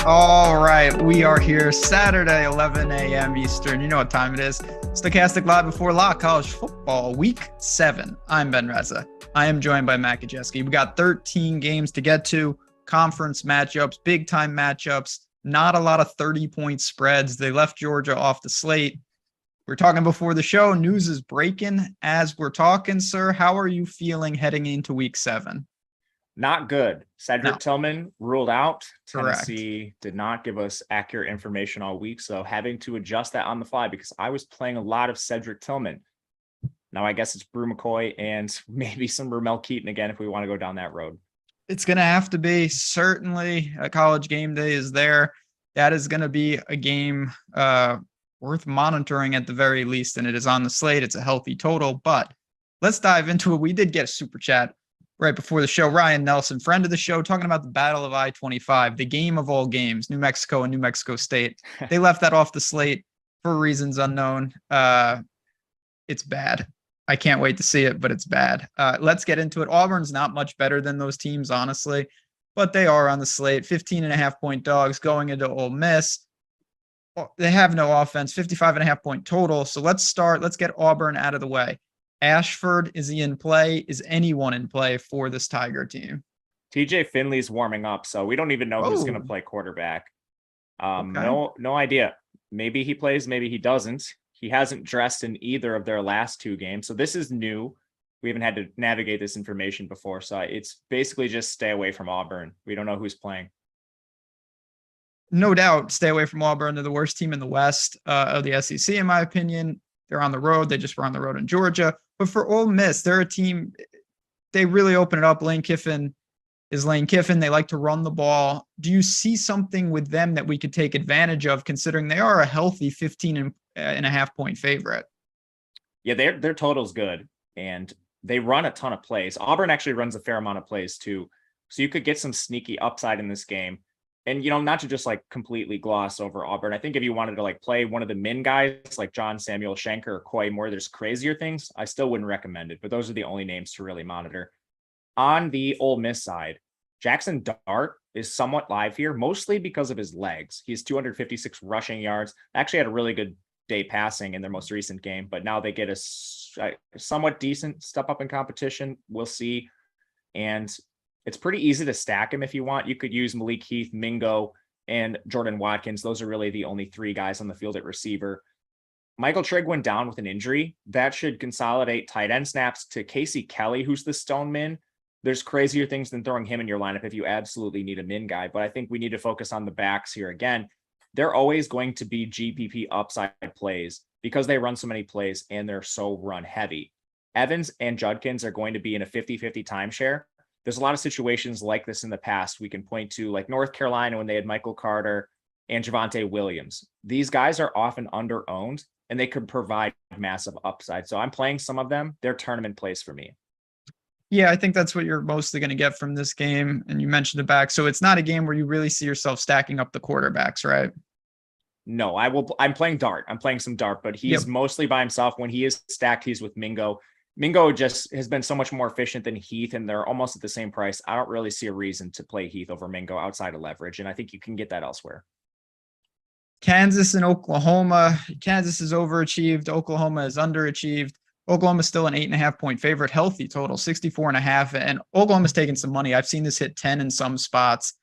All right, we are here Saturday, 11 a.m. Eastern. You know what time it is. Stokastic live before lock, college football, week 7. I'm Ben Rasa. I am joined by Matt Gajewski. We got 13 games to get to, conference matchups, big-time matchups, not a lot of 30-point spreads. They left Georgia off the slate. We're talking before the show. News is breaking as we're talking, sir. How are you feeling heading into week 7? Not good. Cedric No. Tillman ruled out. Correct. Tennessee did not give us accurate information all week, so having to adjust that on the fly because I was playing a lot of Cedric Tillman. Now I guess it's Brew McCoy and maybe some Ramel Keaton again if we want to go down that road. It's going to have to be. Certainly a college game day is there. That is going to be a game worth monitoring at the very least, and it is on the slate. It's a healthy total, but let's dive into it. We did get a super chat right before the show. Ryan Nelson, friend of the show, talking about the Battle of I-25, the game of all games, New Mexico and New Mexico State. They left that off the slate for reasons unknown. It's bad. I can't wait to see it, but it's bad. Let's get into it. Auburn's not much better than those teams, honestly, but they are on the slate. 15.5-point dogs going into Ole Miss. They have no offense, 55.5-point total. So let's start. Let's get Auburn out of the way. Ashford, is he in play? Is anyone in play for this Tiger team? TJ Finley's warming up, so we don't even know who's going to play quarterback. Okay. No idea. Maybe he plays, maybe he doesn't. He hasn't dressed in either of their last 2 games, so this is new. We haven't had to navigate this information before, so it's basically just stay away from Auburn. We don't know who's playing. No doubt, stay away from Auburn. They're the worst team in the West of the SEC, in my opinion. They're on the road. They just were on the road in Georgia. But for Ole Miss, they're a team, they really open it up. Lane Kiffin is Lane Kiffin. They like to run the ball. Do you see something with them that we could take advantage of, considering they are a healthy 15.5-point favorite? Yeah, their total's good, and they run a ton of plays. Auburn actually runs a fair amount of plays too. So you could get some sneaky upside in this game. And, not to just completely gloss over Auburn. I think if you wanted to play one of the min guys like John Samuel Schenker or Coy Moore, there's crazier things. I still wouldn't recommend it, but those are the only names to really monitor. On the Ole Miss side, Jackson Dart is somewhat live here, mostly because of his legs. He has 256 rushing yards. Actually had a really good day passing in their most recent game, but now they get a somewhat decent step up in competition. We'll see. And it's pretty easy to stack him if you want. You could use Malik Heath, Mingo, and Jordan Watkins. Those are really the only 3 guys on the field at receiver. Michael Trigg went down with an injury. That should consolidate tight end snaps to Casey Kelly, who's the stone min. There's crazier things than throwing him in your lineup if you absolutely need a min guy. But I think we need to focus on the backs here again. They're always going to be GPP upside plays because they run so many plays and they're so run heavy. Evans and Judkins are going to be in a 50-50 timeshare. There's a lot of situations like this in the past we can point to, like North Carolina when they had Michael Carter and Javonte Williams. These guys are often under-owned, and they could provide massive upside. So I'm playing some of them. They're tournament plays for me. Yeah, I think that's what you're mostly going to get from this game. And you mentioned the back. So it's not a game where you really see yourself stacking up the quarterbacks, right? No, I'm playing Dart. I'm playing some Dart, but he's mostly by himself. When he is stacked, he's with Mingo. Mingo just has been so much more efficient than Heath, and they're almost at the same price. I don't really see a reason to play Heath over Mingo outside of leverage, and I think you can get that elsewhere. Kansas and Oklahoma. Kansas is overachieved. Oklahoma is underachieved. Oklahoma's still an 8.5-point favorite, healthy total, 64.5. And Oklahoma's taking some money. I've seen this hit 10 in some spots.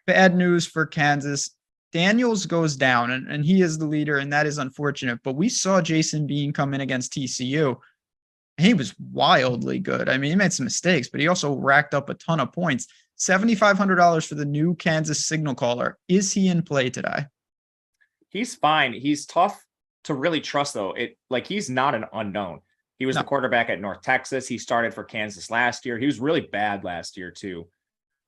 Bad news for Kansas. Daniels goes down, and he is the leader, and that is unfortunate. But we saw Jason Bean come in against TCU. He was wildly good. I mean, he made some mistakes, but he also racked up a ton of points. $7,500 for the new Kansas signal caller. Is he in play today? He's fine. He's tough to really trust, though. He's not an unknown. He was the quarterback at North Texas. He started for Kansas last year. He was really bad last year, too.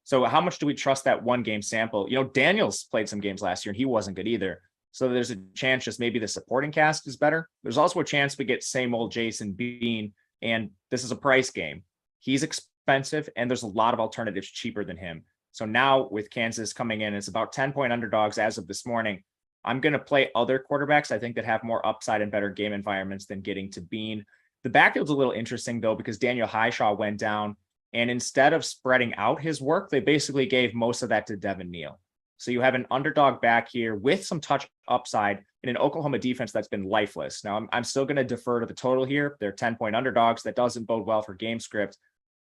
So how much do we trust that one game sample? Daniels played some games last year, and he wasn't good either. So there's a chance just maybe the supporting cast is better. There's also a chance we get same old Jason Bean, and this is a price game. He's expensive, and there's a lot of alternatives cheaper than him. So now with Kansas coming in, it's about 10-point underdogs as of this morning. I'm going to play other quarterbacks, I think, that have more upside and better game environments than getting to Bean. The backfield's a little interesting, though, because Daniel Highshaw went down, and instead of spreading out his work, they basically gave most of that to Devin Neal. So you have an underdog back here with some touch upside in an Oklahoma defense that's been lifeless. Now, I'm still going to defer to the total here. They're 10-point underdogs. That doesn't bode well for game script.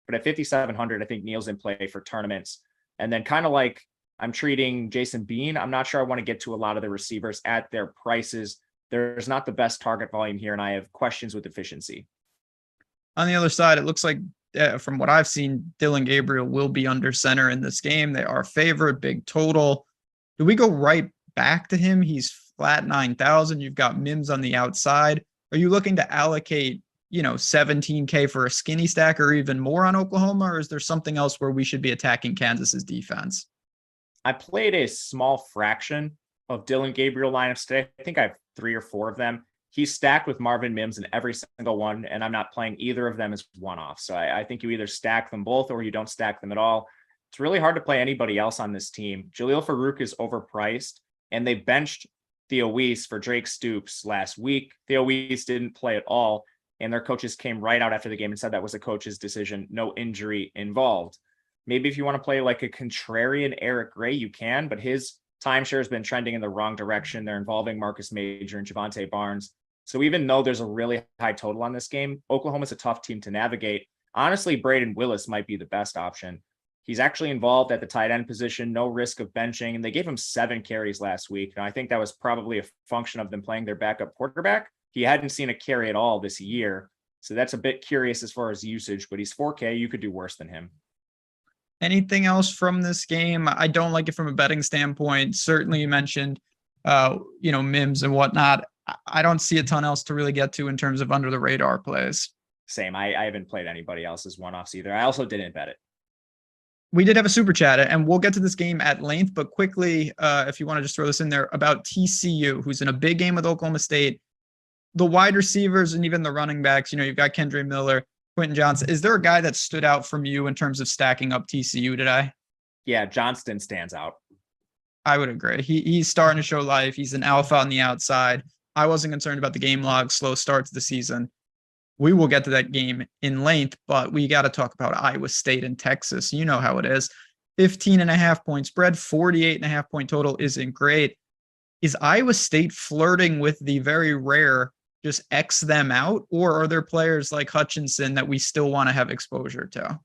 But at 5,700, I think Neal's in play for tournaments. And then kind of like I'm treating Jason Bean, I'm not sure I want to get to a lot of the receivers at their prices. There's not the best target volume here, and I have questions with efficiency. On the other side, it looks like from what I've seen, Dylan Gabriel will be under center in this game. They are favored, big total. Do we go right back to him? He's flat 9,000. You've got Mims on the outside. Are you looking to allocate, 17K for a skinny stack or even more on Oklahoma? Or is there something else where we should be attacking Kansas's defense? I played a small fraction of Dylan Gabriel lineups today. I think I have 3 or 4 of them. He's stacked with Marvin Mims in every single one, and I'm not playing either of them as one-off. So I think you either stack them both or you don't stack them at all. It's really hard to play anybody else on this team. Jaleel Farouk is overpriced, and they benched Theo Weiss for Drake Stoops last week. Theo Weiss didn't play at all, and their coaches came right out after the game and said that was a coach's decision, no injury involved. Maybe if you want to play like a contrarian Eric Gray, you can, but his timeshare has been trending in the wrong direction. They're involving Marcus Major and Javonte Barnes. So even though there's a really high total on this game, Oklahoma's a tough team to navigate. Honestly, Braden Willis might be the best option. He's actually involved at the tight end position, no risk of benching, and they gave him 7 carries last week. And I think that was probably a function of them playing their backup quarterback. He hadn't seen a carry at all this year. So that's a bit curious as far as usage, but he's 4K. You could do worse than him. Anything else from this game? I don't like it from a betting standpoint. Certainly you mentioned, Mims and whatnot. I don't see a ton else to really get to in terms of under the radar plays. Same. I haven't played anybody else's one-offs either. I also didn't bet it. We did have a super chat, and we'll get to this game at length, but quickly, if you want to just throw this in there about TCU, who's in a big game with Oklahoma State, the wide receivers and even the running backs, you've got Kendre Miller, Quentin Johnson. Is there a guy that stood out from you in terms of stacking up TCU today? Yeah, Johnston stands out. I would agree. He's starting to show life. He's an alpha on the outside. I wasn't concerned about the game log, slow start to the season. We will get to that game in length, but we got to talk about Iowa State and Texas. You know how it is. 15.5 point spread, 48.5 point total isn't great. Is Iowa State flirting with the very rare just X them out, or are there players like Hutchinson that we still want to have exposure to?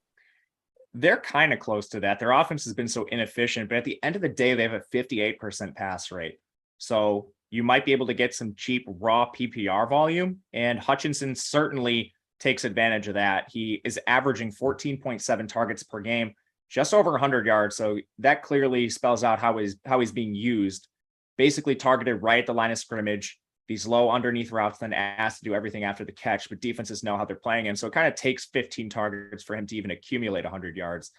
They're kind of close to that. Their offense has been so inefficient, but at the end of the day, they have a 58% pass rate. So you might be able to get some cheap raw PPR volume, and Hutchinson certainly takes advantage of that. He is averaging 14.7 targets per game, just over 100 yards. So that clearly spells out how he's being used. Basically targeted right at the line of scrimmage, these low underneath routes, then asked to do everything after the catch, but defenses know how they're playing him. So it kind of takes 15 targets for him to even accumulate 100 yards.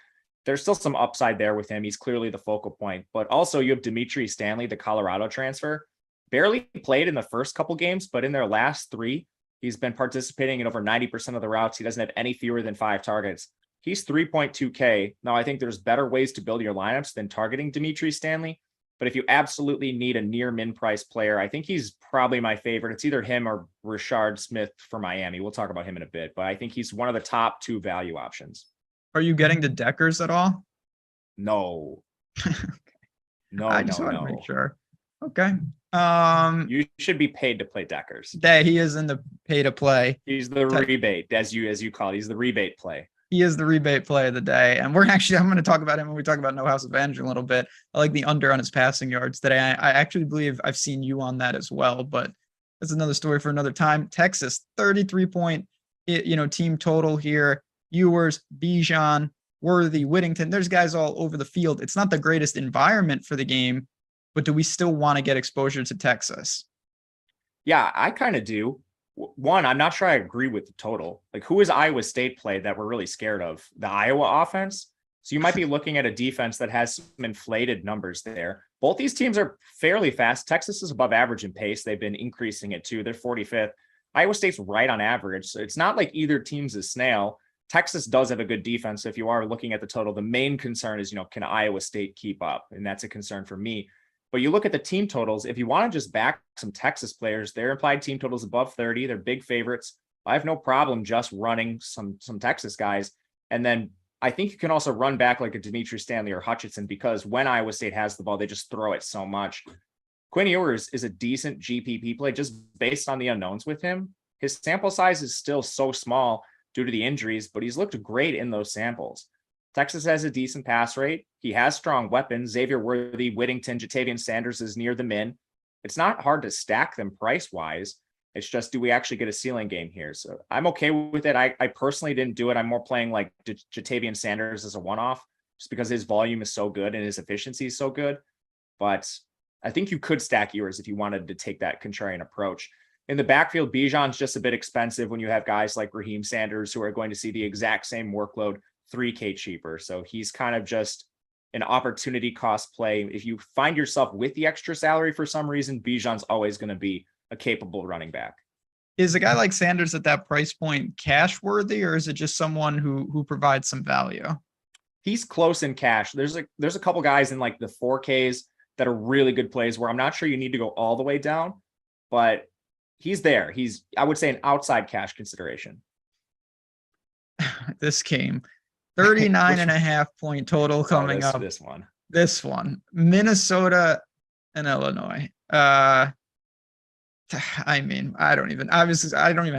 There's still some upside there with him. He's clearly the focal point, but also you have Dimitri Stanley, the Colorado transfer. Barely played in the first couple games, but in their last 3, he's been participating in over 90% of the routes. He doesn't have any fewer than 5 targets. He's 3.2K. Now, I think there's better ways to build your lineups than targeting Dimitri Stanley. But if you absolutely need a near min price player, I think he's probably my favorite. It's either him or Rashard Smith for Miami. We'll talk about him in a bit, but I think he's one of the top 2 value options. Are you getting the Deckers at all? No. No, I just want to make sure. Okay. You should be paid to play Deckers. He is in the pay to play. He's the rebate, as you call it. He's the rebate play. He is the rebate play of the day. And I'm going to talk about him when we talk about No House Advantage a little bit. I like the under on his passing yards today. I actually believe I've seen you on that as well, but that's another story for another time. Texas, 33 point, team total here. Ewers, Bijan, Worthy, Whittington. There's guys all over the field. It's not the greatest environment for the game, but do we still want to get exposure to Texas? Yeah, I kind of do. One, I'm not sure I agree with the total. Like, who is Iowa State played that we're really scared of? The Iowa offense? So you might be looking at a defense that has some inflated numbers there. Both these teams are fairly fast. Texas is above average in pace. They've been increasing it too. They're 45th. Iowa State's right on average. So it's not like either team's a snail. Texas does have a good defense. So if you are looking at the total, the main concern is, can Iowa State keep up? And that's a concern for me. But you look at the team totals, if you want to just back some Texas players, their implied team totals above 30. They're big favorites. I have no problem just running some Texas guys. And then I think you can also run back like a Dimitri Stanley or Hutchinson, because when Iowa State has the ball, they just throw it so much. Quinn Ewers is a decent GPP play just based on the unknowns with him. His sample size is still so small due to the injuries, but he's looked great in those samples. Texas has a decent pass rate. He has strong weapons. Xavier Worthy, Whittington, Jatavian Sanders is near the min. It's not hard to stack them price-wise. It's just, do we actually get a ceiling game here? So I'm okay with it. I personally didn't do it. I'm more playing like Jatavian Sanders as a one-off just because his volume is so good and his efficiency is so good. But I think you could stack Ewers if you wanted to take that contrarian approach. In the backfield, Bijan's just a bit expensive when you have guys like Raheem Sanders who are going to see the exact same workload, $3K cheaper. So he's kind of just an opportunity cost play. If you find yourself with the extra salary for some reason, Bijan's always going to be a capable running back. Is a guy like Sanders at that price point cash worthy, or is it just someone who provides some value? He's close in cash. There's a couple guys in like the 4Ks that are really good plays where I'm not sure you need to go all the way down, but he's there. He's, I would say, an outside cash consideration. This game, 39.5 point total coming up. This one, Minnesota and Illinois. I mean, I don't even have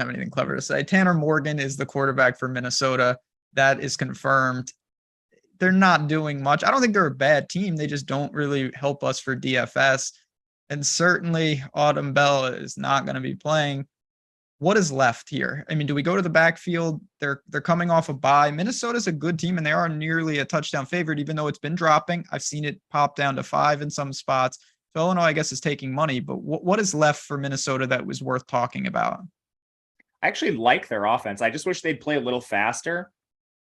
anything clever to say. Tanner Morgan is the quarterback for Minnesota. That is confirmed. They're not doing much. I don't think they're a bad team. They just don't really help us for DFS. And certainly Autumn Bell is not going to be playing. What is left here? I mean, do we go to the backfield? They're coming off a bye. Minnesota's a good team, and they are nearly a touchdown favorite, even though it's been dropping. I've seen it pop down to 5 in some spots. So Illinois, I guess, is taking money, but what is left for Minnesota that was worth talking about? I actually like their offense. I just wish they'd play a little faster.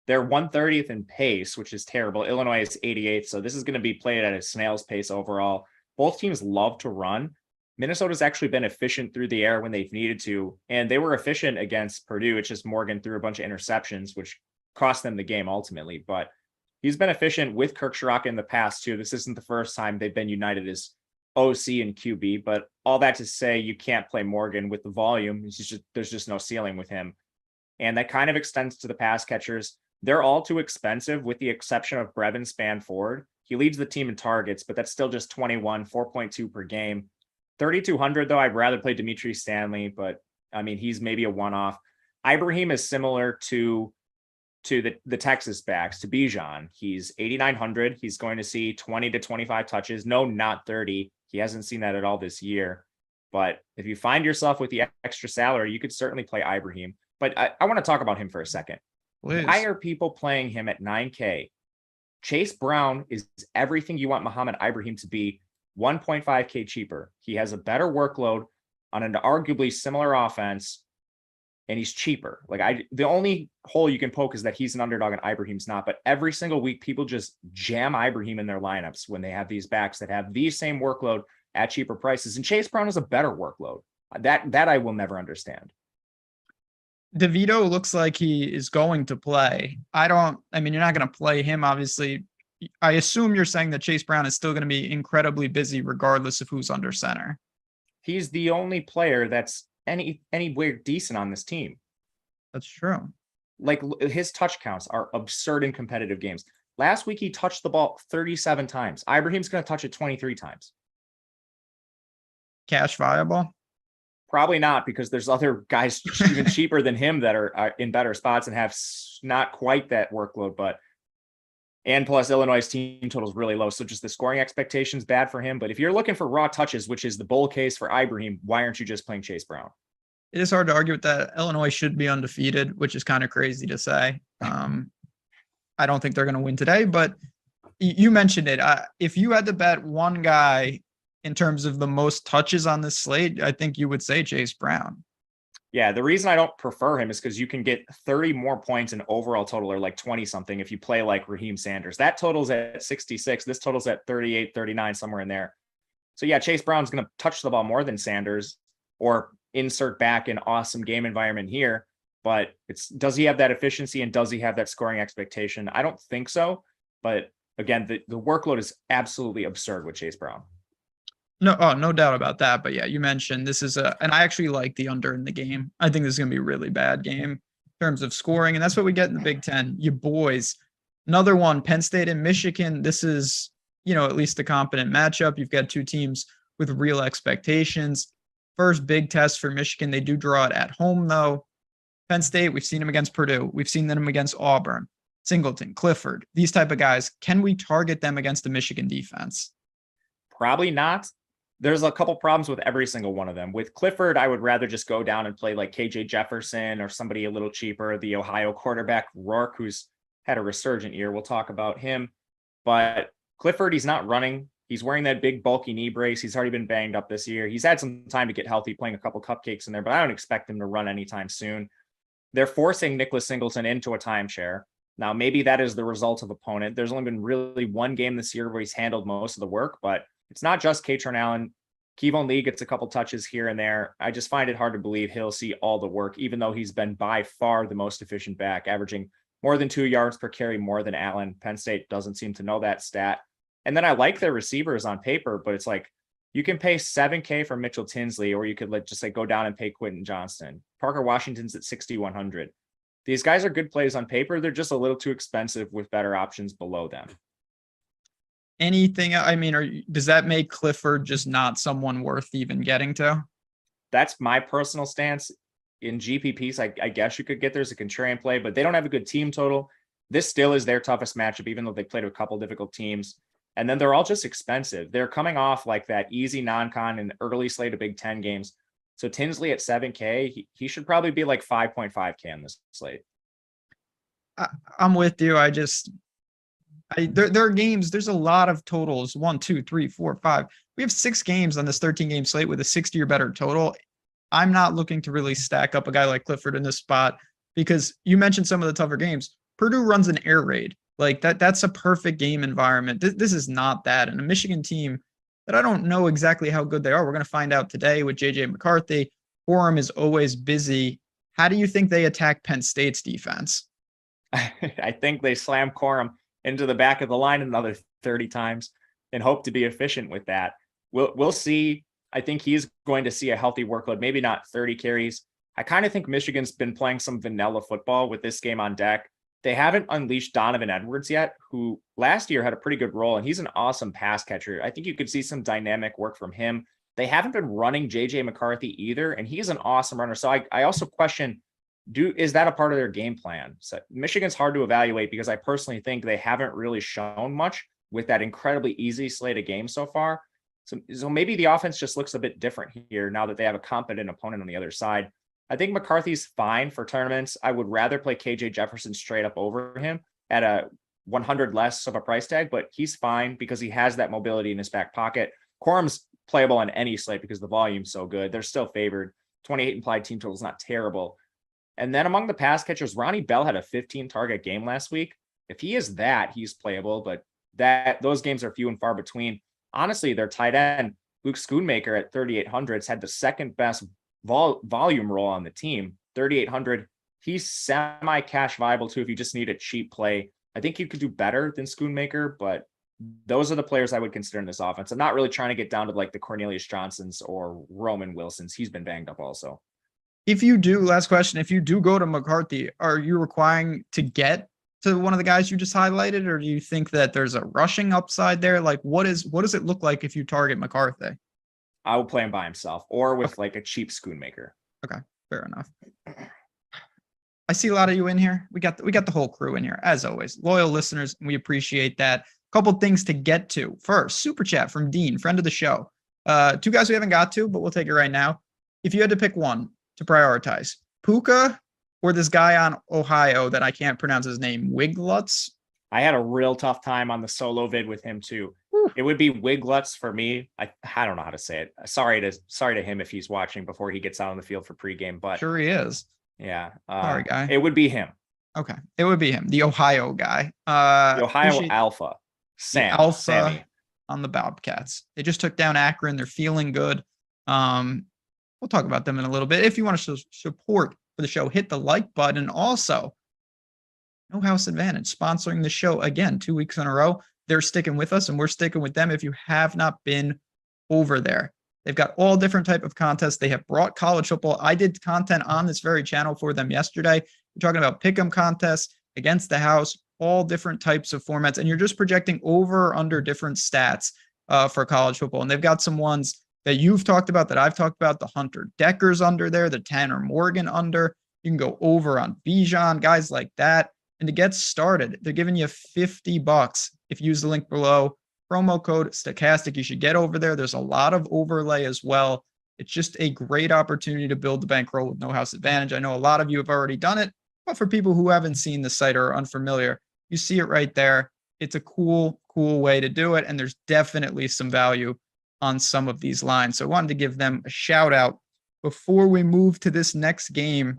They're 130th in pace, which is terrible. Illinois is 88th, so this is going to be played at a snail's pace overall. Both teams love to run. Minnesota's actually been efficient through the air when they've needed to, and they were efficient against Purdue. It's just Morgan threw a bunch of interceptions, which cost them the game ultimately, but he's been efficient with Kirk Shiraka in the past too. This isn't the first time they've been united as OC and QB, but all that to say, you can't play Morgan with the volume. There's just no ceiling with him. And that kind of extends to the pass catchers. They're all too expensive with the exception of Brevin Spanford. He leads the team in targets, but that's still just 21, 4.2 per game. 3,200 though, I'd rather play Dimitri Stanley, but I mean, he's maybe a one-off. Ibrahim is similar to the Texas backs, to Bijan. He's 8,900. He's going to see 20 to 25 touches. No, not 30. He hasn't seen that at all this year. But if you find yourself with the extra salary, you could certainly play Ibrahim. But I want to talk about him for a second. Please. Why are people playing him at 9K? Chase Brown is everything you want Muhammad Ibrahim to be, 1.5K cheaper. He has a better workload on an arguably similar offense, and he's cheaper. The only hole you can poke is that he's an underdog and Ibrahim's not. But every single week, people just jam Ibrahim in their lineups when they have these backs that have the same workload at cheaper prices. And Chase Brown is a better workload. That I will never understand. DeVito looks like he is going to play. I mean, you're not going to play him, obviously. I assume you're saying that Chase Brown is still going to be incredibly busy regardless of who's under center. He's the only player that's anywhere decent on this team. That's true. Like, his touch counts are absurd in competitive games. Last week, he touched the ball 37 times. Ibrahim's going to touch it 23 times. Cash viable? Probably not, because there's other guys even cheaper than him that are in better spots and have not quite that workload. And plus, Illinois' team total is really low, so just the scoring expectations bad for him. But if you're looking for raw touches, which is the bull case for Ibrahim, why aren't you just playing Chase Brown? It is hard to argue with that. Illinois should be undefeated, which is kind of crazy to say. I don't think they're going to win today, but you mentioned it. If you had to bet one guy in terms of the most touches on this slate, I think you would say Chase Brown. Yeah, the reason I don't prefer him is because you can get 30 more points in overall total, or like 20 something if you play like Raheem Sanders. That total's at 66. This total's at 38, 39, somewhere in there. So yeah, Chase Brown's going to touch the ball more than Sanders, or insert back an awesome game environment here. But does he have that efficiency, and does he have that scoring expectation? I don't think so. But again, the workload is absolutely absurd with Chase Brown. No doubt about that. But yeah, you mentioned this is and I actually like the under in the game. I think this is going to be a really bad game in terms of scoring. And that's what we get in the Big Ten. You boys Another one, Penn State and Michigan. This is, at least a competent matchup. You've got two teams with real expectations. First big test for Michigan. They do draw it at home, though. Penn State, we've seen them against Purdue. We've seen them against Auburn, Singleton, Clifford, these type of guys. Can we target them against the Michigan defense? Probably not. There's a couple problems with every single one of them. With Clifford, I would rather just go down and play like KJ Jefferson or somebody a little cheaper, the Ohio quarterback Rourke, who's had a resurgent year. We'll talk about him. But Clifford, he's not running. He's wearing that big bulky knee brace. He's already been banged up this year. He's had some time to get healthy, playing a couple cupcakes in there, but I don't expect him to run anytime soon. They're forcing Nicholas Singleton into a timeshare. Now, maybe that is the result of opponent. There's only been really one game this year where he's handled most of the work, but it's not just Katron Allen. Kevon Lee gets a couple touches here and there. I just find it hard to believe he'll see all the work, even though he's been by far the most efficient back, averaging more than 2 yards per carry more than Allen. Penn State doesn't seem to know that stat. And then I like their receivers on paper, but it's like you can pay $7K for Mitchell Tinsley, or you could just go down and pay Quentin Johnston. Parker Washington's at 6,100. These guys are good plays on paper. They're just a little too expensive with better options below them. Anything? I mean, does that make Clifford just not someone worth even getting to? That's my personal stance. In GPPs, I guess you could get there's a contrarian play, but they don't have a good team total. This still is their toughest matchup, even though they played a couple difficult teams. And then they're all just expensive. They're coming off like that easy non-con and early slate of Big Ten games. So Tinsley at 7K, he should probably be like 5.5K on this slate. I'm with you. There are games. There's a lot of totals. 1, 2, 3, 4, 5. We have 6 games on this 13-game slate with a 60 or better total. I'm not looking to really stack up a guy like Clifford in this spot because you mentioned some of the tougher games. Purdue runs an air raid. Like that's a perfect game environment. This is not that. And a Michigan team that I don't know exactly how good they are. We're going to find out today with JJ McCarthy. Quorum is always busy. How do you think they attack Penn State's defense? I think they slam Quorum into the back of the line another 30 times and hope to be efficient with that. We'll see. I think he's going to see a healthy workload, maybe not 30 carries. I kind of think Michigan's been playing some vanilla football with this game on deck. They haven't unleashed Donovan Edwards yet, who last year had a pretty good role, and he's an awesome pass catcher. I think you could see some dynamic work from him. They haven't been running JJ McCarthy either, and he's an awesome runner. So I also question, is that a part of their game plan? So Michigan's hard to evaluate because I personally think they haven't really shown much with that incredibly easy slate of games so far. So maybe the offense just looks a bit different here now that they have a competent opponent on the other side. I think McCarthy's fine for tournaments. I would rather play KJ Jefferson straight up over him at a 100 less of a price tag, but he's fine because he has that mobility in his back pocket. Quorum's playable on any slate because the volume's so good. They're still favored. 28 implied team total is not terrible. And then among the pass catchers, Ronnie Bell had a 15 target game last week. If he is that, he's playable, but those games are few and far between. Honestly, their tight end, Luke Schoonmaker at 3,800 had the second best volume role on the team. 3,800. He's semi-cash viable too if you just need a cheap play. I think you could do better than Schoonmaker, but those are the players I would consider in this offense. I'm not really trying to get down to like the Cornelius Johnsons or Roman Wilsons. He's been banged up also. Last question, if you do go to McCarthy, are you requiring to get to one of the guys you just highlighted, or do you think that there's a rushing upside there? Like what does it look like if you target McCarthy? I would play him by himself or with like a cheap Schoonmaker. Okay, fair enough. I see a lot of you in here. We got the whole crew in here, as always. Loyal listeners, and we appreciate that. Couple things to get to. First, super chat from Dean, friend of the show. 2 guys we haven't got to, but we'll take it right now. If you had to pick one to prioritize, Puka or this guy on Ohio that I can't pronounce his name, Wiglutz? I had a real tough time on the solo vid with him too. It would be Wiglutz for me. I don't know how to say it. Sorry to him if he's watching before he gets out on the field for pregame, but sure he is. Yeah. Sorry, guy. It would be him. Okay. It would be him. The Ohio guy. The Ohio Alpha. Sammy on the Bobcats. They just took down Akron. They're feeling good. We'll talk about them in a little bit. If you want to show support for the show, hit the like button. Also, No House Advantage sponsoring the show again 2 weeks in a row. They're sticking with us and we're sticking with them. If you have not been over there, they've got all different type of contests. They have brought college football. I did content on this very channel for them yesterday. We're talking about pick'em contests against the house, all different types of formats, and you're just projecting over or under different stats for college football. And they've got some ones that you've talked about, that I've talked about. The Hunter Decker's under there, the Tanner Morgan under. You can go over on Bijan, guys like that. And to get started, they're giving you $50 if you use the link below. Promo code Stokastic. You should get over there. There's a lot of overlay as well. It's just a great opportunity to build the bankroll with no house advantage. I know a lot of you have already done it, but for people who haven't seen the site or are unfamiliar, you see it right there. It's a cool way to do it. And there's definitely some value on some of these lines. So I wanted to give them a shout out before we move to this next game.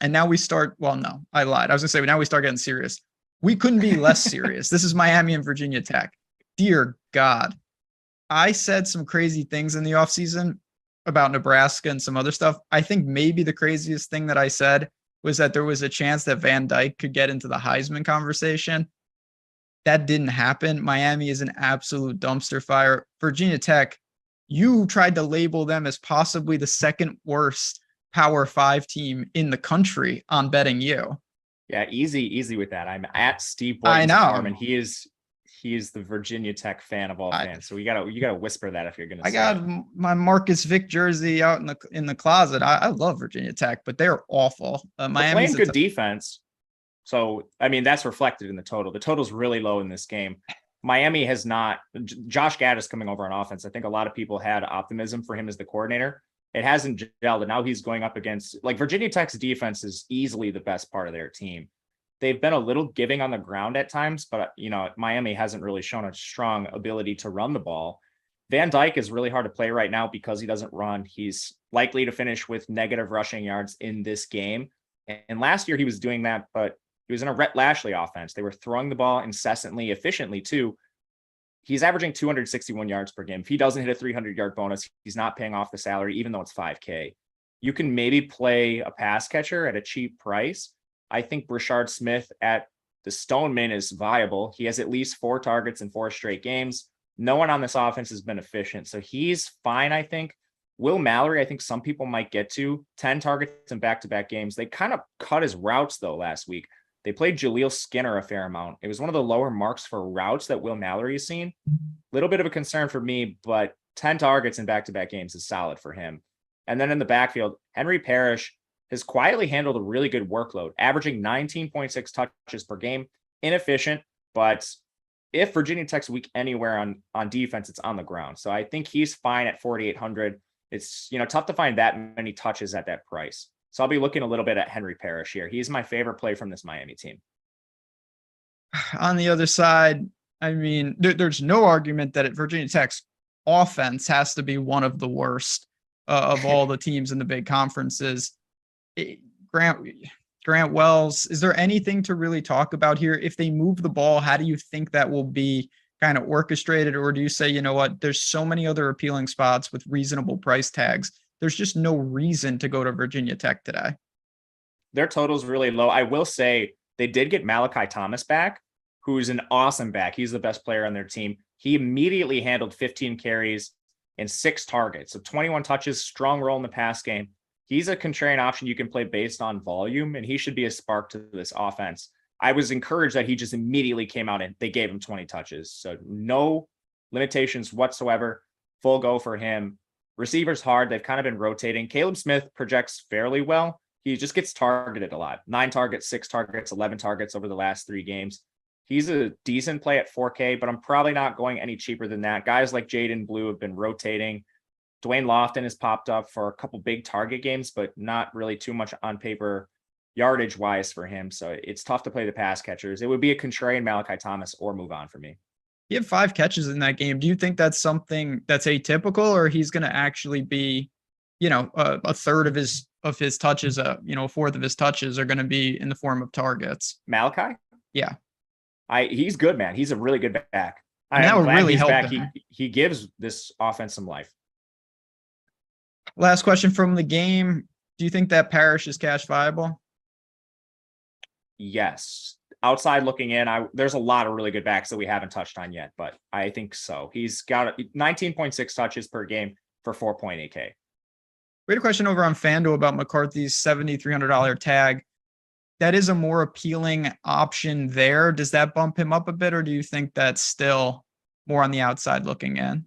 And now we start, well, no, I lied. I was gonna say, now we start getting serious. We couldn't be less serious. This is Miami and Virginia Tech. Dear God. I said some crazy things in the offseason about Nebraska and some other stuff. I think maybe the craziest thing that I said was that there was a chance that Van Dyke could get into the Heisman conversation. That didn't happen. Miami is an absolute dumpster fire. Virginia Tech, you tried to label them as possibly the second worst Power 5 team in the country on Betting You. Yeah, easy with that. I'm at Steve Boyden's I know. farm, and he is the Virginia Tech fan of all fans. So you gotta whisper that if you're gonna. I got my Marcus Vick jersey out in the closet. I love Virginia Tech, but they're awful. Miami's playing good defense. So I mean that's reflected in the total. The total's really low in this game. Miami has not. Josh Gaddis coming over on offense. I think a lot of people had optimism for him as the coordinator. It hasn't gelled, and now he's going up against, like, Virginia Tech's defense is easily the best part of their team. They've been a little giving on the ground at times, but, Miami hasn't really shown a strong ability to run the ball. Van Dyke is really hard to play right now because he doesn't run. He's likely to finish with negative rushing yards in this game. And last year he was doing that, but he was in a Rhett Lashley offense. They were throwing the ball incessantly, efficiently too. He's averaging 261 yards per game. If he doesn't hit a 300-yard bonus, he's not paying off the salary, even though it's $5K. You can maybe play a pass catcher at a cheap price. I think Brashard Smith at the Stoneman is viable. He has at least 4 targets in 4 straight games. No one on this offense has been efficient, so he's fine, I think. Will Mallory, I think some people might get to 10 targets in back-to-back games. They kind of cut his routes, though, last week. They played Jaleel Skinner a fair amount. It was one of the lower marks for routes that Will Mallory has seen. Little bit of a concern for me, but 10 targets in back-to-back games is solid for him. And then in the backfield, Henry Parrish has quietly handled a really good workload, averaging 19.6 touches per game. Inefficient, but if Virginia Tech's weak anywhere on defense, it's on the ground. So I think he's fine at 4,800. It's tough to find that many touches at that price. So I'll be looking a little bit at Henry Parrish here. He's my favorite play from this Miami team. On the other side, I mean, there's no argument that Virginia Tech's offense has to be one of the worst of all the teams in the big conferences. Grant Wells, is there anything to really talk about here? If they move the ball, how do you think that will be kind of orchestrated? Or do you say, you know what, there's so many other appealing spots with reasonable price tags. There's just no reason to go to Virginia Tech today. Their total's really low. I will say they did get Malachi Thomas back, who's an awesome back. He's the best player on their team. He immediately handled 15 carries and 6 targets. So 21 touches, strong role in the pass game. He's a contrarian option you can play based on volume, and he should be a spark to this offense. I was encouraged that he just immediately came out and they gave him 20 touches. So no limitations whatsoever. Full go for him. Receivers hard. They've kind of been rotating. Caleb Smith projects fairly well. He just gets targeted a lot. 9 targets, 6 targets, 11 targets over the last 3 games. He's a decent play at 4K, but I'm probably not going any cheaper than that. Guys like Jaden Blue have been rotating. Dwayne Lofton has popped up for a couple big target games, but not really too much on paper yardage wise for him. So it's tough to play the pass catchers. It would be a contrarian Malachi Thomas or move on for me. He had 5 catches in that game. Do you think that's something that's atypical, or he's going to actually be, a third of his touches, a fourth of his touches are going to be in the form of targets? Malachi? Yeah. He's good, man. He's a really good back. That would really help. He gives this offense some life. Last question from the game. Do you think that Parrish is cash viable? Yes. Outside looking in, there's a lot of really good backs that we haven't touched on yet, but I think so. He's got 19.6 touches per game for 4.8K. We had a question over on FanDuel about McCarthy's $7,300 tag. that is a more appealing option there. Does that bump him up a bit, or do you think that's still more on the outside looking in?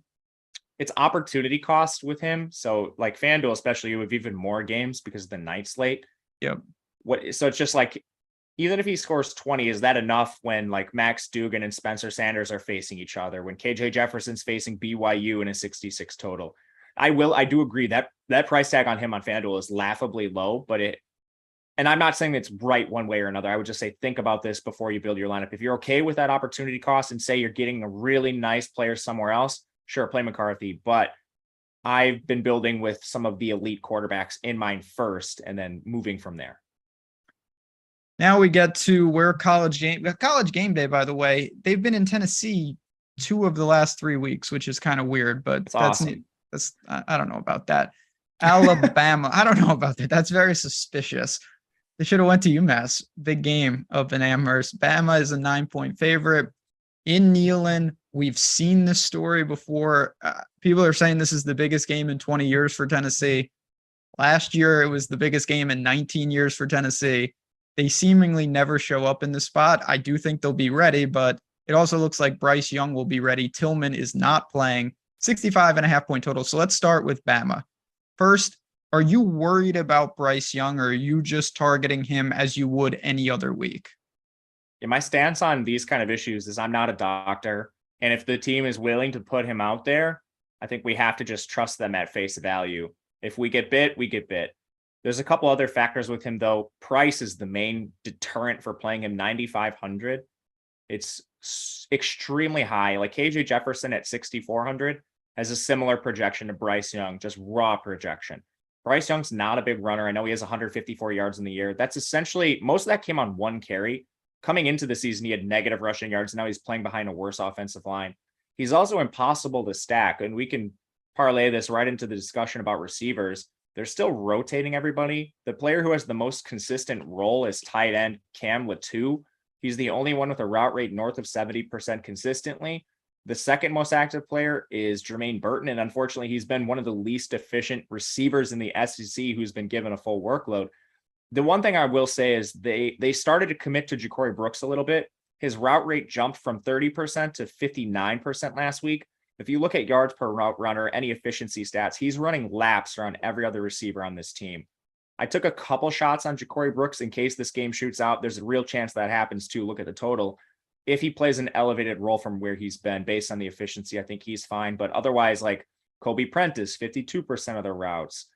It's opportunity cost with him. So like FanDuel, especially, you have even more games because of the night slate. Yep. So it's just like, even if he scores 20, is that enough when like Max Duggan and Spencer Sanders are facing each other, when KJ Jefferson's facing BYU in a 66 total? I do agree that that price tag on him on FanDuel is laughably low, and I'm not saying it's right one way or another. I would just say, think about this before you build your lineup. If you're okay with that opportunity cost and say you're getting a really nice player somewhere else, sure, play McCarthy. But I've been building with some of the elite quarterbacks in mind first, and then moving from there. Now we get to where college game day, by the way, they've been in Tennessee 2 of the last 3 weeks, which is kind of weird, but that's awesome. I don't know about that. Alabama. I don't know about that. That's very suspicious. They should have went to UMass. Big game up in Amherst. Bama is a 9-point favorite in Neyland. We've seen this story before. People are saying this is the biggest game in 20 years for Tennessee. Last year, it was the biggest game in 19 years for Tennessee. They seemingly never show up in the spot. I do think they'll be ready, but it also looks like Bryce Young will be ready. Tillman is not playing. 65.5-point total. So let's start with Bama. First, are you worried about Bryce Young, or are you just targeting him as you would any other week? Yeah, my stance on these kind of issues is I'm not a doctor. And if the team is willing to put him out there, I think we have to just trust them at face value. If we get bit, we get bit. There's a couple other factors with him, though. Price is the main deterrent for playing him. 9,500. It's extremely high. Like KJ Jefferson at 6,400 has a similar projection to Bryce Young, just raw projection. Bryce Young's not a big runner. I know he has 154 yards in the year. That's essentially, most of that came on 1 carry. Coming into the season, he had negative rushing yards. Now he's playing behind a worse offensive line. He's also impossible to stack, and we can parlay this right into the discussion about receivers. They're still rotating everybody. The player who has the most consistent role is tight end Cam Latu. He's the only one with a route rate north of 70% consistently. The second most active player is Jermaine Burton, and unfortunately, he's been one of the least efficient receivers in the SEC who's been given a full workload. The one thing I will say is they started to commit to Ja'Cory Brooks a little bit. His route rate jumped from 30% to 59% last week. If you look at yards per route runner, any efficiency stats, he's running laps around every other receiver on this team. I took a couple shots on Ja'Cory Brooks in case this game shoots out. There's a real chance that happens too. Look at the total. If he plays an elevated role from where he's been based on the efficiency, I think he's fine. But otherwise, like Kobe Prentice, 52% of their routes.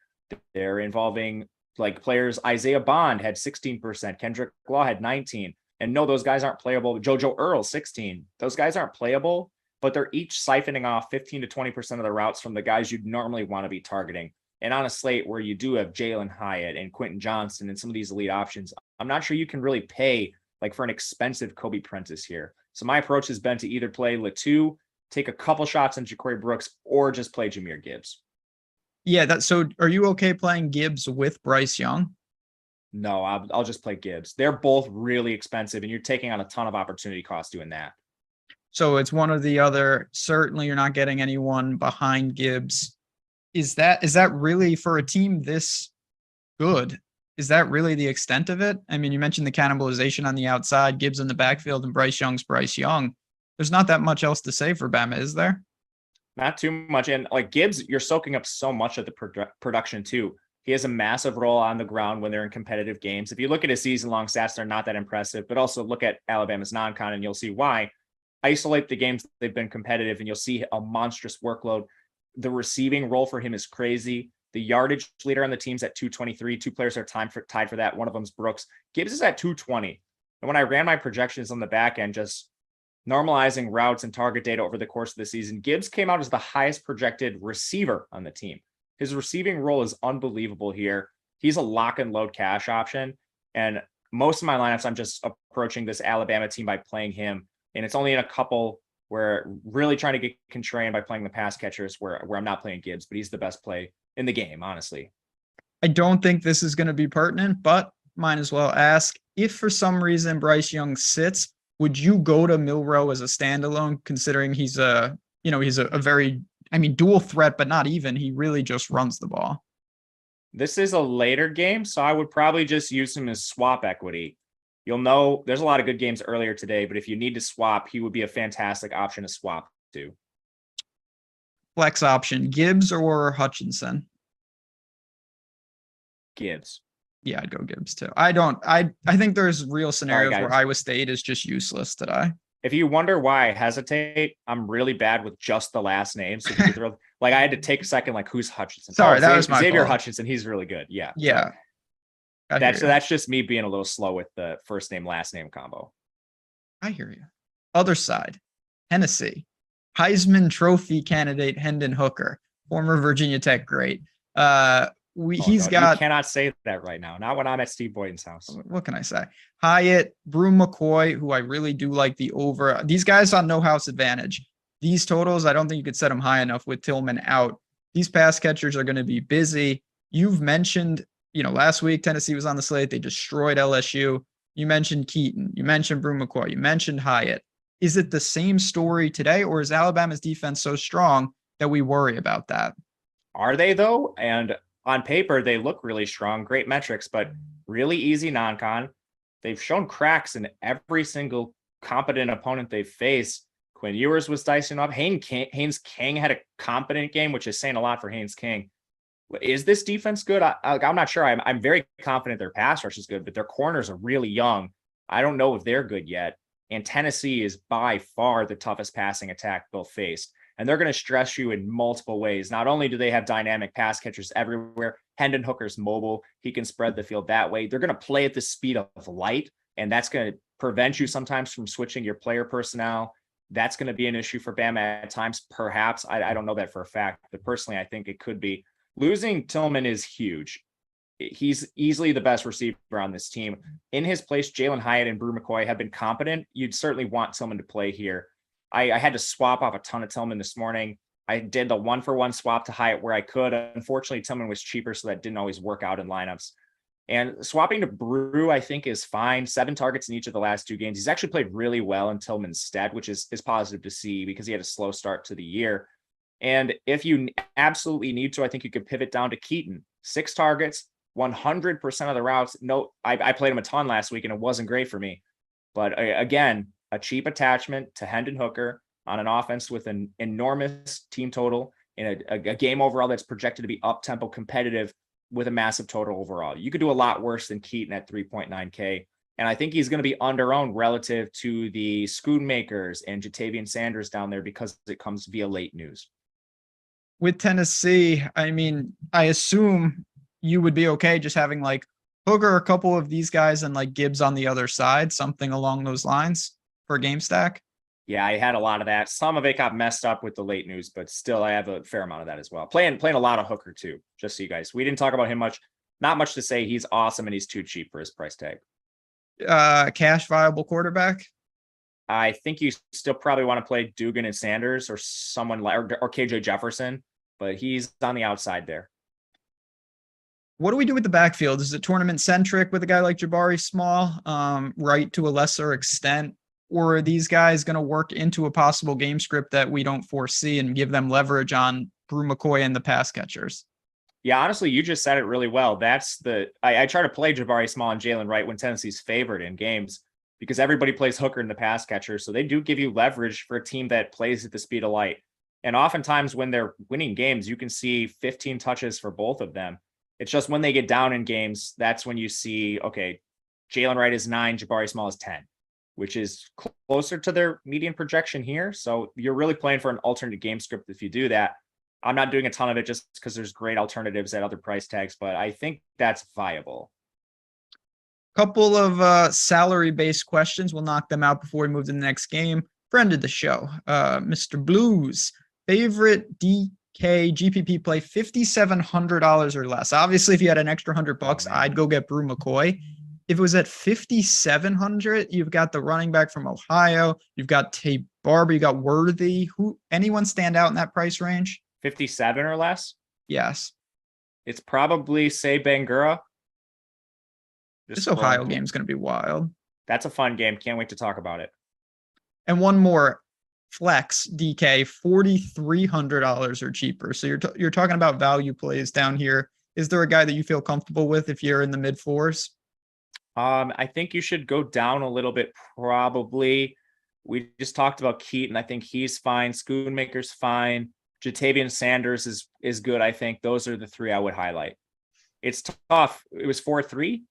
They're involving like players. Isaiah Bond had 16%. Kendrick Law had 19. And no, those guys aren't playable. JoJo Earl, 16. Those guys aren't playable, but they're each siphoning off 15 to 20% of the routes from the guys you'd normally want to be targeting. And on a slate where you do have Jalen Hyatt and Quentin Johnston and some of these elite options, I'm not sure you can really pay like for an expensive Kobe Prentice here. So my approach has been to either play Latu, take a couple shots on Ja'Cory Brooks, or just play Jahmyr Gibbs. Yeah, so are you okay playing Gibbs with Bryce Young? No, I'll just play Gibbs. They're both really expensive, and you're taking on a ton of opportunity cost doing that. So it's one or the other. Certainly you're not getting anyone behind Gibbs. Is that really, for a team this good, is that really the extent of it? I mean, you mentioned the cannibalization on the outside, Gibbs in the backfield, and Bryce Young's Bryce Young. There's not that much else to say for Bama, is there? Not too much. And like Gibbs, you're soaking up so much of the production too. He has a massive role on the ground when they're in competitive games. If you look at his season-long stats, they're not that impressive, but also look at Alabama's non-con and you'll see why. Isolate the games they've been competitive and you'll see a monstrous workload. The receiving role for him is crazy. The yardage leader on the team's at 223. 2 players are tied for that. One of them's Brooks. Gibbs is at 220. And when I ran my projections on the back end, just normalizing routes and target data over the course of the season, Gibbs came out as the highest projected receiver on the team. His receiving role is unbelievable here. He's a lock and load cash option. And most of my lineups, I'm just approaching this Alabama team by playing him. And it's only in a couple where really trying to get contrarian by playing the pass catchers where I'm not playing Gibbs, but he's the best play in the game, honestly. I don't think this is going to be pertinent, but might as well ask, if for some reason Bryce Young sits, would you go to Milroe as a standalone, considering he's a very, dual threat, but not even, he really just runs the ball. This is a later game, so I would probably just use him as swap equity. You'll know there's a lot of good games earlier today, but if you need to swap, he would be a fantastic option to swap to. Flex option, Gibbs or Hutchinson? Gibbs. Yeah, I'd go Gibbs too. I think there's real scenarios where Iowa State is just useless today. If you wonder why I hesitate, I'm really bad with just the last name. So like I had to take a second, like who's Hutchinson? Sorry, that was my Xavier fault. Hutchinson. He's really good. Yeah. Yeah. That's just me being a little slow with the first name, last name combo. I hear you. Other side, Tennessee, Heisman Trophy candidate Hendon Hooker, former Virginia Tech great. You cannot say that right now. Not when I'm at Steve Boynton's house. What can I say? Hyatt, Brew McCoy, who I really do like the over. These guys on no house advantage. These totals, I don't think you could set them high enough with Tillman out. These pass catchers are going to be busy. You've mentioned, last week Tennessee was on the slate. They destroyed LSU. You mentioned Keaton. You mentioned Brew McCoy. You mentioned Hyatt. Is it the same story today, or is Alabama's defense so strong that we worry about that? Are they though? And on paper, they look really strong, great metrics, but really easy non-con. They've shown cracks in every single competent opponent they've faced. Quinn Ewers was dicing up. Haynes King had a competent game, which is saying a lot for Haynes King. Is this defense good? I'm not sure. I'm very confident their pass rush is good, but their corners are really young. I don't know if they're good yet. And Tennessee is by far the toughest passing attack they'll face. And they're going to stress you in multiple ways. Not only do they have dynamic pass catchers everywhere, Hendon Hooker's mobile. He can spread the field that way. They're going to play at the speed of light, and that's going to prevent you sometimes from switching your player personnel. That's going to be an issue for Bama at times, perhaps. I don't know that for a fact, but personally, I think it could be. Losing Tillman is huge. He's easily the best receiver on this team. In his place, Jalen Hyatt and Brew McCoy have been competent. You'd certainly want Tillman to play here. I had to swap off a ton of Tillman this morning. I did the 1-for-1 swap to Hyatt where I could. Unfortunately, Tillman was cheaper, so that didn't always work out in lineups. And swapping to Brew, I think, is fine. 7 targets in each of the last 2 games. He's actually played really well in Tillman's stead, which is positive to see because he had a slow start to the year. And if you absolutely need to, I think you could pivot down to Keaton. 6 targets, 100% of the routes. No, I played him a ton last week, and it wasn't great for me. But again, a cheap attachment to Hendon Hooker on an offense with an enormous team total in a game overall that's projected to be up-tempo competitive with a massive total overall. You could do a lot worse than Keaton at 3.9K. And I think he's going to be under-owned relative to the Schoonmakers and Jatavian Sanders down there because it comes via late news. With Tennessee, I assume you would be okay just having like Hooker, a couple of these guys, and like Gibbs on the other side, something along those lines for game stack. Yeah, I had a lot of that. Some of it got messed up with the late news, but still I have a fair amount of that as well. Playing a lot of Hooker too, just so you guys. We didn't talk about him much. Not much to say. He's awesome and he's too cheap for his price tag. Cash viable quarterback. I think you still probably want to play Dugan and Sanders or someone like or KJ Jefferson, but he's on the outside there. What do we do with the backfield? Is it tournament centric with a guy like Jabari Small, right to a lesser extent? Or are these guys going to work into a possible game script that we don't foresee and give them leverage on Brew McCoy and the pass catchers? Yeah, honestly, you just said it really well. I try to play Jabari Small and Jalen Wright when Tennessee's favored in games because everybody plays Hooker in the pass catcher. So they do give you leverage for a team that plays at the speed of light. And oftentimes when they're winning games, you can see 15 touches for both of them. It's just when they get down in games, that's when you see, okay, Jalen Wright is 9, Jabari Small is 10, which is closer to their median projection here. So you're really playing for an alternate game script if you do that. I'm not doing a ton of it just because there's great alternatives at other price tags, but I think that's viable. Couple of salary-based questions. We'll knock them out before we move to the next game. Friend of the show, Mr. Blues, favorite DK GPP play $5,700 or less. Obviously, if you had an extra $100, I'd go get Brew McCoy. If it was at 5,700, you've got the running back from Ohio. You've got Tate Barber. You got Worthy. Anyone stand out in that price range? 57 or less? Yes. It's probably say Bangura. This Ohio game is going to be wild. That's a fun game. Can't wait to talk about it. And one more. Flex DK, $4,300 or cheaper. So you're talking about value plays down here. Is there a guy that you feel comfortable with if you're in the mid fours? I think you should go down a little bit, probably. We just talked about Keaton. I think he's fine. Schoonmaker's fine. Jatavian Sanders is good. I think those are the three I would highlight. It's tough. It was 4-3.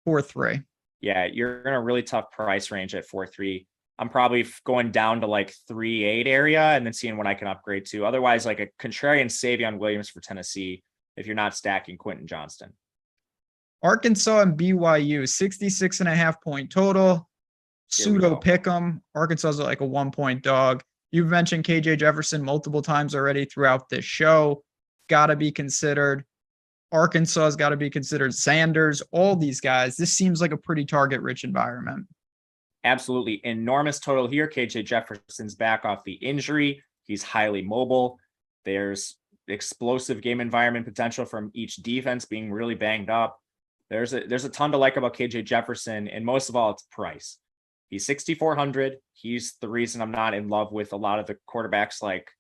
4-3. Yeah, you're in a really tough price range at 4-3. I'm probably going down to like 3-8 area and then seeing what I can upgrade to. Otherwise, like a contrarian Savion Williams for Tennessee if you're not stacking Quentin Johnston. Arkansas and BYU, 66.5 point total. Pseudo pick 'em. Arkansas is like a 1 point dog. You've mentioned KJ Jefferson multiple times already throughout this show. Got to be considered. Arkansas has got to be considered. Sanders, all these guys. This seems like a pretty target-rich environment. Absolutely enormous total here. KJ Jefferson's back off the injury. He's highly mobile. There's explosive game environment potential from each defense being really banged up. There's a ton to like about KJ Jefferson, and most of all, it's price. He's 6,400. He's the reason I'm not in love with a lot of the quarterbacks like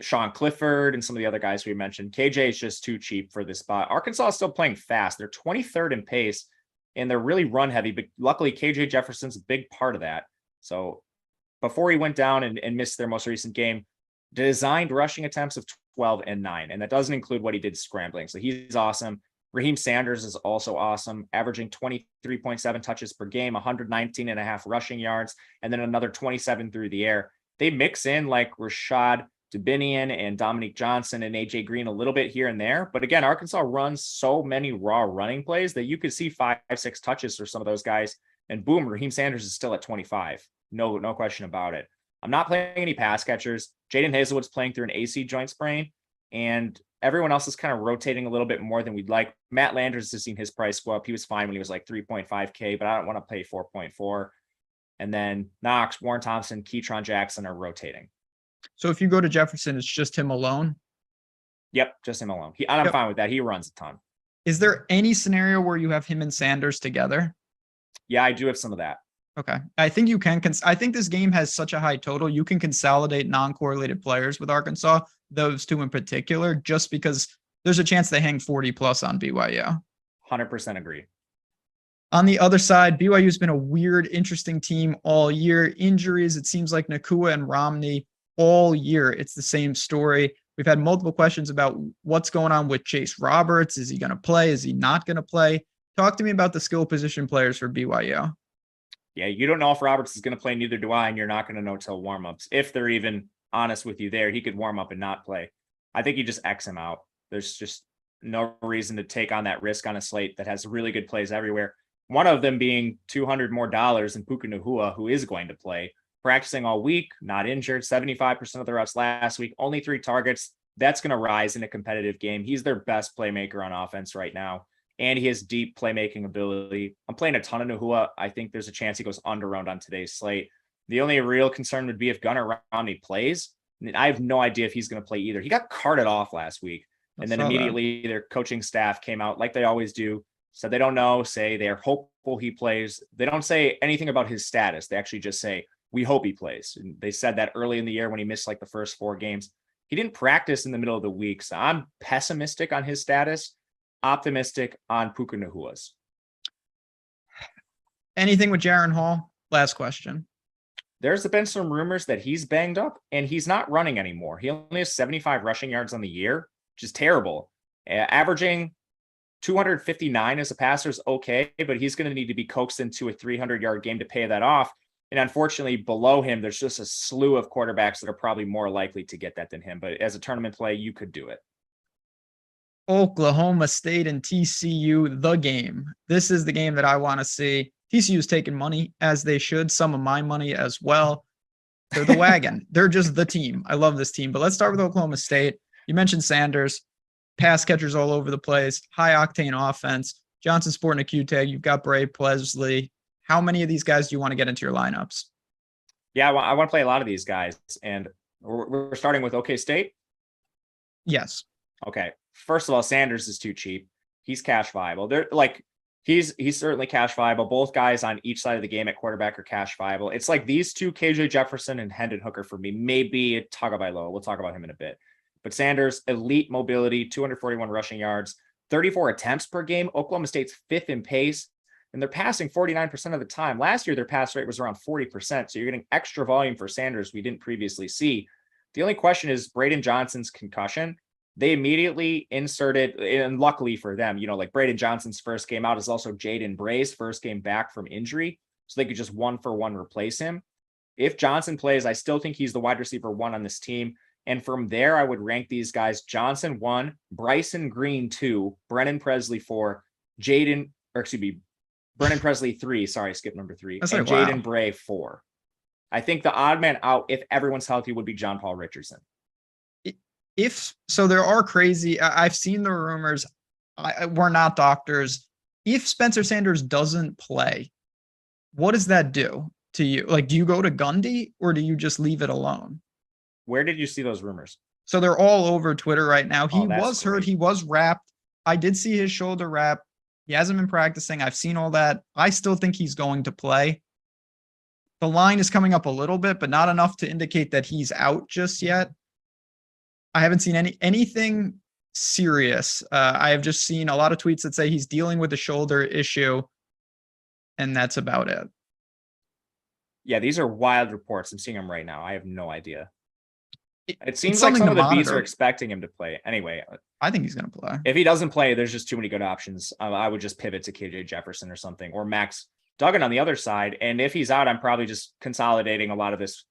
Sean Clifford and some of the other guys we mentioned. KJ is just too cheap for this spot. Arkansas is still playing fast. They're 23rd in pace, and they're really run heavy, but luckily KJ Jefferson's a big part of that. So before he went down and missed their most recent game, designed rushing attempts of 12 and 9, and that doesn't include what he did scrambling. So he's awesome. Raheem Sanders is also awesome, averaging 23.7 touches per game, 119.5 rushing yards, and then another 27 through the air. They mix in like Rashad Dubinian and Dominique Johnson and AJ Green a little bit here and there. But again, Arkansas runs so many raw running plays that you could see 5-6 touches for some of those guys. And boom, Raheem Sanders is still at 25. No question about it. I'm not playing any pass catchers. Jaden Hazelwood's playing through an AC joint sprain, and everyone else is kind of rotating a little bit more than we'd like. Matt Landers has seen his price go up. He was fine when he was like 3.5K, but I don't want to pay 4.4. And then Knox, Warren Thompson, Keytron Jackson are rotating. So if you go to Jefferson, it's just him alone? Yep, just him alone. I'm fine with that. He runs a ton. Is there any scenario where you have him and Sanders together? Yeah, I do have some of that. Okay. I think you can. I think this game has such a high total. You can consolidate non-correlated players with Arkansas, those two in particular, just because there's a chance they hang 40 plus on BYU. 100% agree. On the other side, BYU's been a weird, interesting team all year. Injuries, it seems like Nakua and Romney all year. It's the same story. We've had multiple questions about what's going on with Chase Roberts. Is he going to play? Is he not going to play? Talk to me about the skill position players for BYU. Yeah, you don't know if Roberts is going to play. Neither do I. And you're not going to know till warmups. If they're even honest with you there, he could warm up and not play. I think you just X him out. There's just no reason to take on that risk on a slate that has really good plays everywhere. One of them being $200 more than Puka Nacua, who is going to play, practicing all week, not injured, 75% of the reps last week, only 3 targets. That's going to rise in a competitive game. He's their best playmaker on offense right now, and he has deep playmaking ability. I'm playing a ton of Nahua. I think there's a chance he goes under-owned on today's slate. The only real concern would be if Gunnar Romney plays. I have no idea if he's going to play either. He got carted off last week, and then immediately their coaching staff came out like they always do, said they don't know, say they're hopeful he plays. They don't say anything about his status. They actually just say, we hope he plays. And they said that early in the year when he missed like the first 4 games. He didn't practice in the middle of the week, so I'm pessimistic on his status, optimistic on Puka Nacua's. Anything with Jaron Hall? Last question. There's been some rumors that he's banged up and he's not running anymore. He only has 75 rushing yards on the year, which is terrible. Averaging 259 as a passer is okay, but he's going to need to be coaxed into a 300-yard game to pay that off. And unfortunately, below him, there's just a slew of quarterbacks that are probably more likely to get that than him. But as a tournament play, you could do it. Oklahoma State and TCU, the game. This is the game that I want to see. TCU's taking money, as they should. Some of my money as well. They're the wagon. They're just the team. I love this team. But let's start with Oklahoma State. You mentioned Sanders. Pass catchers all over the place. High-octane offense. Johnson sporting a Q tag. You've got Bray Plesley. How many of these guys do you want to get into your lineups? Yeah, I want to play a lot of these guys. And we're starting with OK State? Yes. Okay. First of all, Sanders is too cheap. He's cash viable. They're like, he's certainly cash viable. Both guys on each side of the game at quarterback are cash viable. It's like these two, KJ Jefferson and Hendon Hooker for me, maybe Tagovailoa. We'll talk about him in a bit. But Sanders, elite mobility, 241 rushing yards, 34 attempts per game. Oklahoma State's 5th in pace. and they're passing 49% of the time. Last year, their pass rate was around 40%. So you're getting extra volume for Sanders we didn't previously see. The only question is Braden Johnson's concussion. They immediately inserted, and luckily for them, like Braden Johnson's first game out is also Jaden Bray's first game back from injury. So they could just 1-for-1 replace him. If Johnson plays, I still think he's the wide receiver 1 on this team. And from there, I would rank these guys: Johnson 1, Bryson Green 2, Brennan Presley 4, Brennan Presley 3. Sorry, skip number 3. And Jaden Bray 4. I think the odd man out, if everyone's healthy, would be John Paul Richardson. If so, there are crazy. I've seen the rumors. We're not doctors. If Spencer Sanders doesn't play, what does that do to you? Like, do you go to Gundy or do you just leave it alone? Where did you see those rumors? So they're all over Twitter right now. He was hurt. Great. He was wrapped. I did see his shoulder wrap. He hasn't been practicing. I've seen all that. I still think he's going to play. The line is coming up a little bit, but not enough to indicate that he's out just yet. I haven't seen anything serious. I have just seen a lot of tweets that say he's dealing with a shoulder issue, and that's about it. Yeah, these are wild reports. I'm seeing them right now. I have no idea. It seems like some of the beats are expecting him to play. Anyway, I think he's going to play. If he doesn't play, there's just too many good options. I would just pivot to KJ Jefferson or something, or Max Duggan on the other side. And if he's out, I'm probably just consolidating a lot of this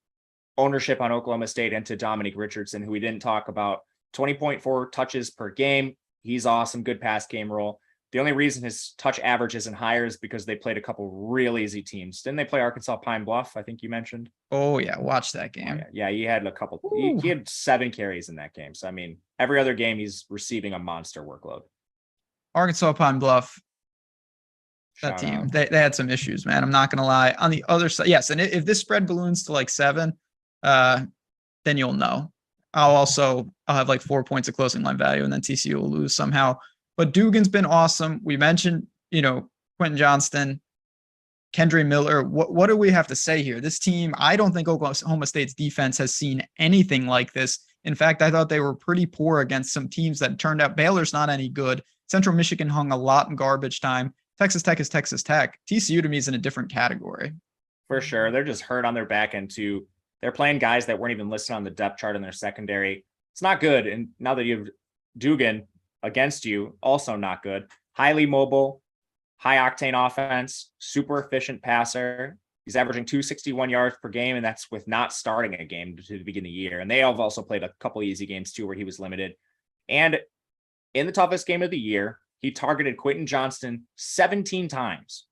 ownership on Oklahoma State into Dominic Richardson, who we didn't talk about. 20.4 touches per game. He's awesome. Good pass game role. The only reason his touch average isn't higher is because they played a couple real easy teams. Didn't they play Arkansas Pine Bluff? I think you mentioned. Oh yeah. Watch that game. Yeah. He had a couple, he had 7 carries in that game. So, I mean, every other game he's receiving a monster workload. Arkansas Pine Bluff. That team, they had some issues, man. I'm not going to lie. On the other side, yes. And if this spread balloons to like 7, then you'll know. I'll have like 4 points of closing line value, and then TCU will lose somehow. But Dugan's been awesome. We mentioned, Quentin Johnston, Kendre Miller. What do we have to say here? This team, I don't think Oklahoma State's defense has seen anything like this. In fact, I thought they were pretty poor against some teams that turned out. Baylor's not any good. Central Michigan hung a lot in garbage time. Texas Tech is Texas Tech. TCU to me is in a different category. For sure. They're just hurt on their back end too. They're playing guys that weren't even listed on the depth chart in their secondary. It's not good. And now that you have Dugan against you, also not good. Highly mobile, high octane offense, super efficient passer. He's averaging 261 yards per game, and that's with not starting a game to the beginning of the year. And they have also played a couple easy games too, where he was limited. And in the toughest game of the year, he targeted Quentin Johnston 17 times.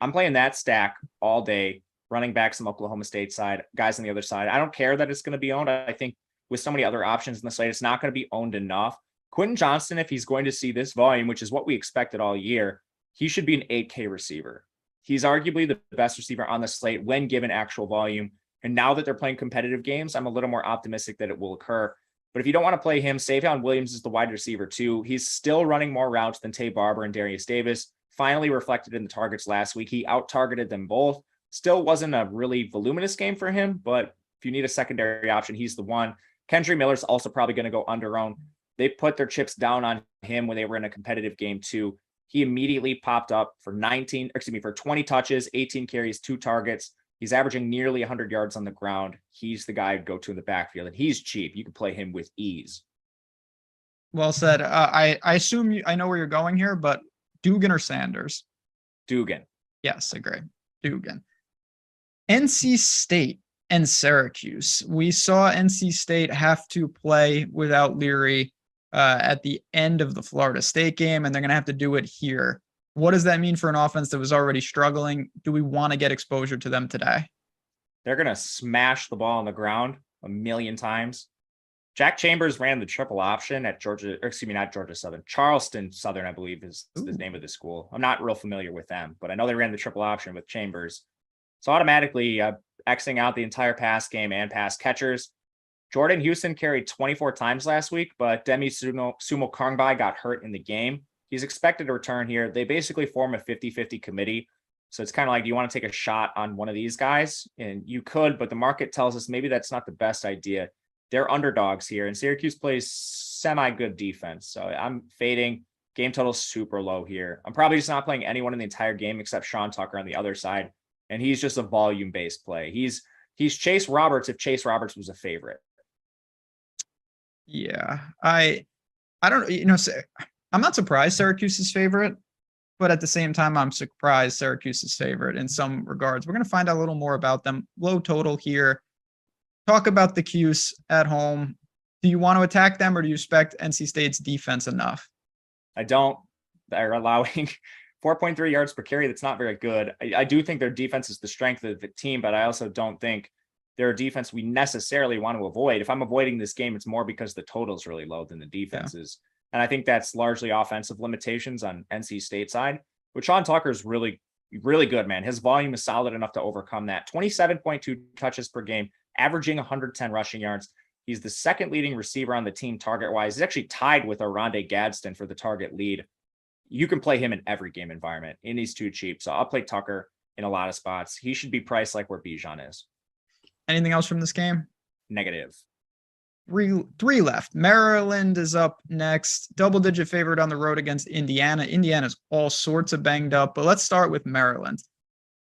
I'm playing that stack all day, running back some Oklahoma State side, guys on the other side. I don't care that it's going to be owned. I think with so many other options in the slate, it's not going to be owned enough. Quentin Johnston, if he's going to see this volume, which is what we expected all year, he should be an 8K receiver. He's arguably the best receiver on the slate when given actual volume. And now that they're playing competitive games, I'm a little more optimistic that it will occur. But if you don't want to play him, Savion Williams is the wide receiver too. He's still running more routes than Tay Barber and Darius Davis. Finally reflected in the targets last week. He out-targeted them both. Still wasn't a really voluminous game for him, but if you need a secondary option, he's the one. Kendre Miller's also probably going to go under-owned. They put their chips down on him when they were in a competitive game too. He immediately popped up for 20 touches, 18 carries, 2 targets. He's averaging nearly 100 yards on the ground. He's the guy to go to in the backfield, and he's cheap. You can play him with ease. Well said. I assume I know where you're going here, but Dugan or Sanders? Dugan. Yes, agree. Dugan. NC State and Syracuse. We saw NC State have to play without Leary at the end of the Florida State game, and they're going to have to do it here. What does that mean for an offense that was already struggling? Do we want to get exposure to them today? They're going to smash the ball on the ground a million times. Jack Chambers ran the triple option at Charleston Southern, I believe is the name of the school. I'm not real familiar with them, but I know they ran the triple option with Chambers. So automatically Xing out the entire pass game and pass catchers. Jordan Houston carried 24 times last week, but Demi Sumo Kangbai got hurt in the game. He's expected to return here. They basically form a 50-50 committee. So it's kind of like, do you want to take a shot on one of these guys? And you could, but the market tells us maybe that's not the best idea. They're underdogs here, and Syracuse plays semi-good defense. So I'm fading Game total super low here. I'm probably just not playing anyone in the entire game except Sean Tucker on the other side. And he's just a volume-based play. He's Chase Roberts if Chase Roberts was a favorite. Yeah, I don't, I'm not surprised Syracuse's favorite, but at the same time, I'm surprised Syracuse's favorite in some regards. We're going to find out a little more about them. Low total here. Talk about the Cuse at home. Do you want to attack them, or do you expect NC State's defense enough? I don't. They're allowing 4.3 yards per carry. That's not very good. I do think their defense is the strength of the team, but I also don't think they're a defense we necessarily want to avoid. If I'm avoiding this game, it's more because the total is really low than the defense is. And I think that's largely offensive limitations on NC State side, but Sean Tucker is really, really good, man. His volume is solid enough to overcome that. 27.2 touches per game, averaging 110 rushing yards. He's the second leading receiver on the team target-wise. He's actually tied with Oronde Gadsden for the target lead. You can play him in every game environment, and he's too cheap. So I'll play Tucker in a lot of spots. He should be priced like where Bijan is. Anything else from this game? Negative. Three left. Maryland is up next. Double-digit favorite on the road against Indiana. Indiana's all sorts of banged up, but let's start with Maryland.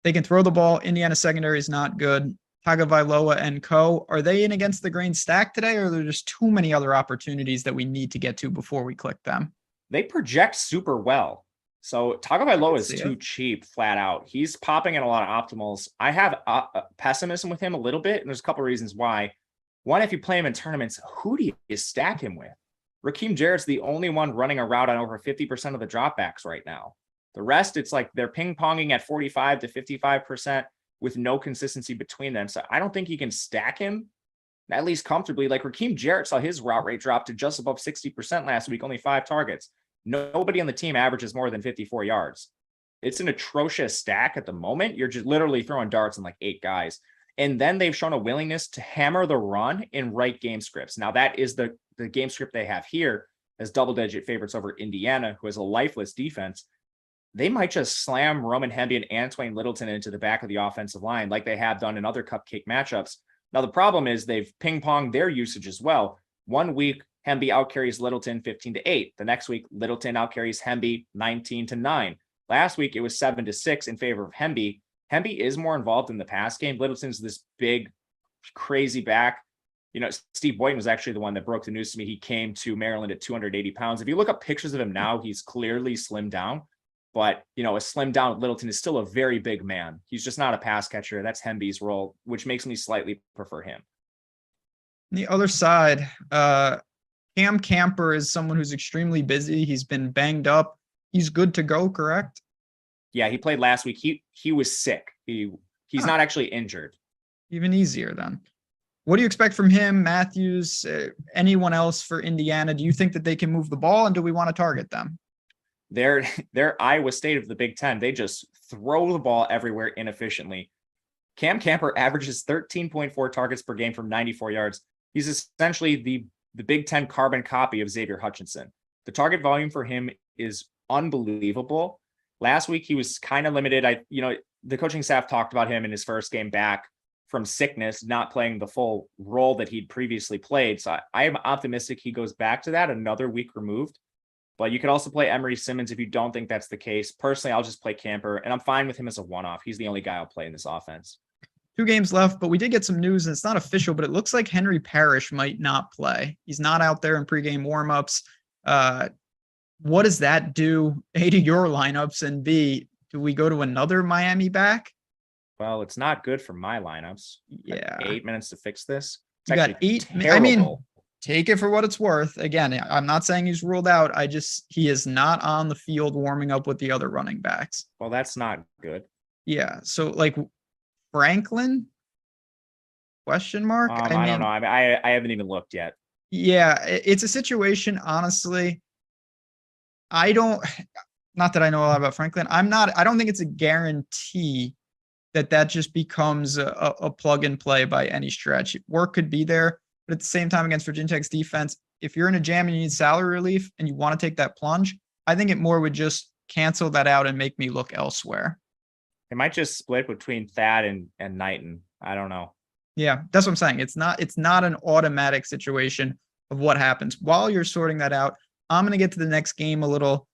They can throw the ball. Indiana secondary is not good. Tagovailoa and co. Are they in against the grain stack today, or are there just too many other opportunities that we need to get to before we click them? They project super well. So Tagovailoa is too cheap, flat out. He's popping in a lot of optimals. I have pessimism with him a little bit, and there's a couple of reasons why. One, if you play him in tournaments, who do you stack him with? Raheem Jarrett's the only one running a route on over 50% of the dropbacks right now. The rest, it's like they're ping-ponging at 45 to 55% with no consistency between them. So I don't think you can stack him, at least comfortably. Like Raheem Jarrett saw his route rate drop to just above 60% last week, only 5 targets. Nobody on the team averages more than 54 yards. It's an atrocious stack at the moment. You're just literally throwing darts in like 8 guys. And then they've shown a willingness to hammer the run and write game scripts. Now that is the game script they have here as double-digit favorites over Indiana, who has a lifeless defense. They might just slam Roman Hemby and Antwain Littleton into the back of the offensive line like they have done in other cupcake matchups. Now, the problem is they've ping-ponged their usage as well. 1 week, Hemby outcarries Littleton 15-8. The next week, Littleton outcarries Hemby 19-9. Last week, it was 7-6 in favor of Hemby. Hemby is more involved in the pass game. Littleton's this big, crazy back. Steve Boynton was actually the one that broke the news to me. He came to Maryland at 280 pounds. If you look up pictures of him now, he's clearly slimmed down. But, a slimmed down Littleton is still a very big man. He's just not a pass catcher. That's Hemby's role, which makes me slightly prefer him. On the other side, Cam Camper is someone who's extremely busy. He's been banged up. He's good to go, correct? Yeah, he played last week. He was sick. He's not actually injured. Even easier then. What do you expect from him, Matthews, anyone else for Indiana? Do you think that they can move the ball, and do we want to target them? They're Iowa State of the Big Ten. They just throw the ball everywhere inefficiently. Cam Camper averages 13.4 targets per game from 94 yards. He's essentially the Big Ten carbon copy of Xavier Hutchinson. The target volume for him is unbelievable. Last week, he was kind of limited. The coaching staff talked about him in his first game back from sickness, not playing the full role that he'd previously played. So I am optimistic he goes back to that another week removed. But you could also play Emery Simmons if you don't think that's the case. Personally, I'll just play Camper, and I'm fine with him as a one-off. He's the only guy I'll play in this offense. 2 games left, but we did get some news, and it's not official, but it looks like Henry Parrish might not play. He's not out there in pregame warmups. What does that do, A, to your lineups, and B, do we go to another Miami back? Well, it's not good for my lineups. Yeah. 8 minutes to fix this. You got 8. Terrible. I mean, take it for what it's worth. Again, I'm not saying he's ruled out. He is not on the field warming up with the other running backs. Well, that's not good. Yeah. So like Franklin? Question mark? I don't know. I haven't even looked yet. Yeah. It's a situation, honestly. Not that I know a lot about Franklin. I don't think it's a guarantee that just becomes a plug and play by any stretch. Work could be there. But at the same time, against Virginia Tech's defense, if you're in a jam and you need salary relief and you want to take that plunge, I think it more would just cancel that out and make me look elsewhere. It might just split between Thad and Knighton. I don't know. Yeah, that's what I'm saying. It's not an automatic situation of what happens. While you're sorting that out, I'm going to get to the next game a little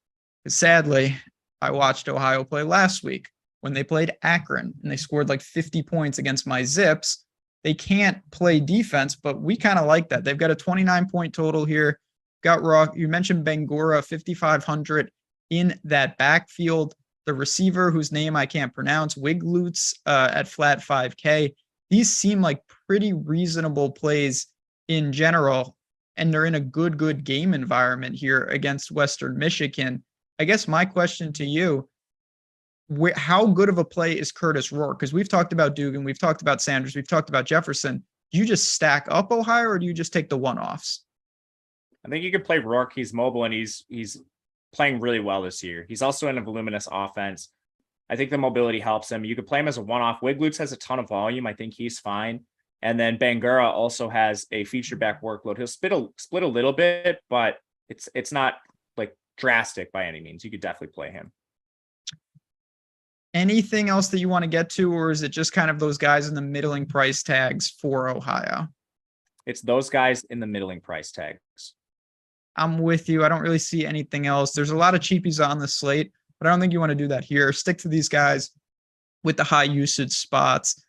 Sadly, I watched Ohio play last week when they played Akron and they scored like 50 points against my Zips. They can't play defense, but we kind of like that. They've got a 29-point total here. Got Rock. You mentioned Bangura, 5,500 in that backfield. The receiver, whose name I can't pronounce, Wiglutz, at flat 5K. These seem like pretty reasonable plays in general, and they're in a good game environment here against Western Michigan. I guess my question to you, how good of a play is Curtis Rourke? Because we've talked about Dugan, we've talked about Sanders, we've talked about Jefferson. Do you just stack up Ohio, or do you just take the one-offs? I think you could play Rourke. He's mobile and he's playing really well this year. He's also in a voluminous offense. I think the mobility helps him. You could play him as a one-off. Wiglutz has a ton of volume. I think he's fine. And then Bangura also has a feature back workload. He'll split a little bit, but it's not like drastic by any means. You could definitely play him. Anything else that you want to get to, or is it just kind of those guys in the middling price tags for Ohio? It's those guys in the middling price tags. I'm with you. I don't really see anything else. There's a lot of cheapies on the slate, but I don't think you want to do that here. Stick to these guys with the high usage spots.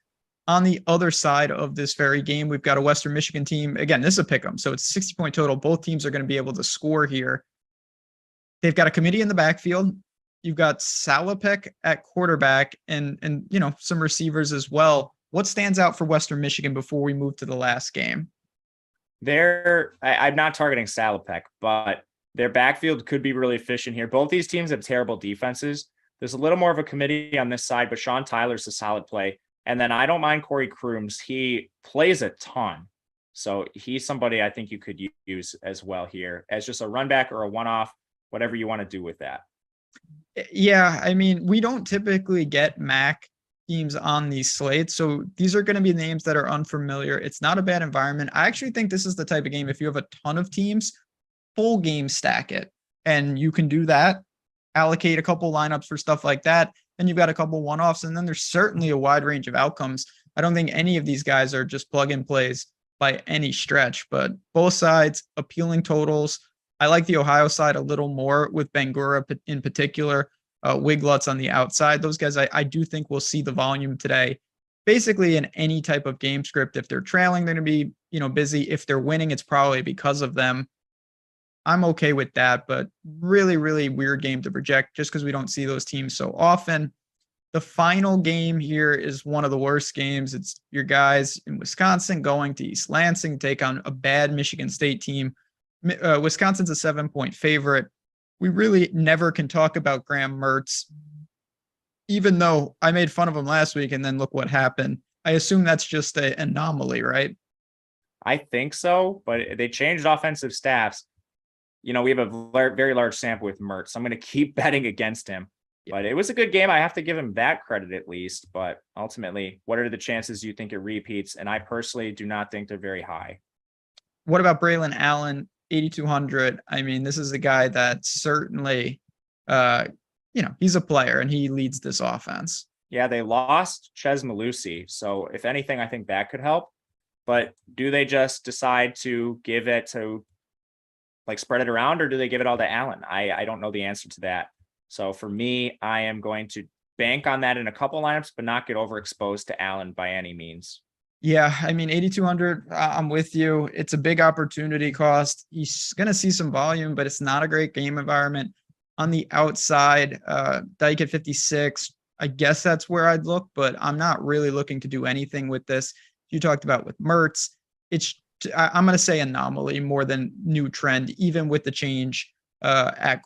On the other side of this very game, we've got a Western Michigan team. Again, this is a pick 'em, so it's a 60-point total. Both teams are going to be able to score here. They've got a committee in the backfield. You've got Salopek at quarterback and some receivers as well. What stands out for Western Michigan before we move to the last game? I'm not targeting Salopek, but their backfield could be really efficient here. Both these teams have terrible defenses. There's a little more of a committee on this side, but Sean Tyler's a solid play. And then I don't mind Corey Crooms. He plays a ton. So he's somebody I think you could use as well here as just a run back or a one-off, whatever you want to do with that. Yeah, I mean, we don't typically get MAC teams on these slates, so these are going to be names that are unfamiliar. It's not a bad environment. I actually think this is the type of game, if you have a ton of teams, full game stack it, and you can do that, allocate a couple lineups for stuff like that, then you've got a couple one-offs, and then there's certainly a wide range of outcomes. I don't think any of these guys are just plug-and plays by any stretch, but both sides, appealing totals. I like the Ohio side a little more with Bangura in particular, Wiglutz on the outside. Those guys, I do think we'll see the volume today. Basically, in any type of game script, if they're trailing, they're going to be busy. If they're winning, it's probably because of them. I'm okay with that, but really, really weird game to project just because we don't see those teams so often. The final game here is one of the worst games. It's your guys in Wisconsin going to East Lansing, take on a bad Michigan State team. Wisconsin's a 7-point favorite. We really never can talk about Graham Mertz, even though I made fun of him last week and then look what happened. I assume that's just an anomaly, right? I think so, but they changed offensive staffs. We have a very large sample with Mertz. I'm going to keep betting against him. But it was a good game. I have to give him that credit at least. But ultimately, what are the chances you think it repeats? And I personally do not think they're very high. What about Braylon Allen? 8,200. I mean, this is a guy that certainly, he's a player and he leads this offense. Yeah, they lost Ches Malusi. So if anything, I think that could help. But do they just decide to give it to spread it around, or do they give it all to Allen? I don't know the answer to that. So for me, I am going to bank on that in a couple lineups, but not get overexposed to Allen by any means. Yeah, I mean, 8,200, I'm with you. It's a big opportunity cost. He's going to see some volume, but it's not a great game environment. On the outside, Dyke at 56, I guess that's where I'd look, but I'm not really looking to do anything with this. You talked about with Mertz. I'm going to say anomaly more than new trend, even with the change not at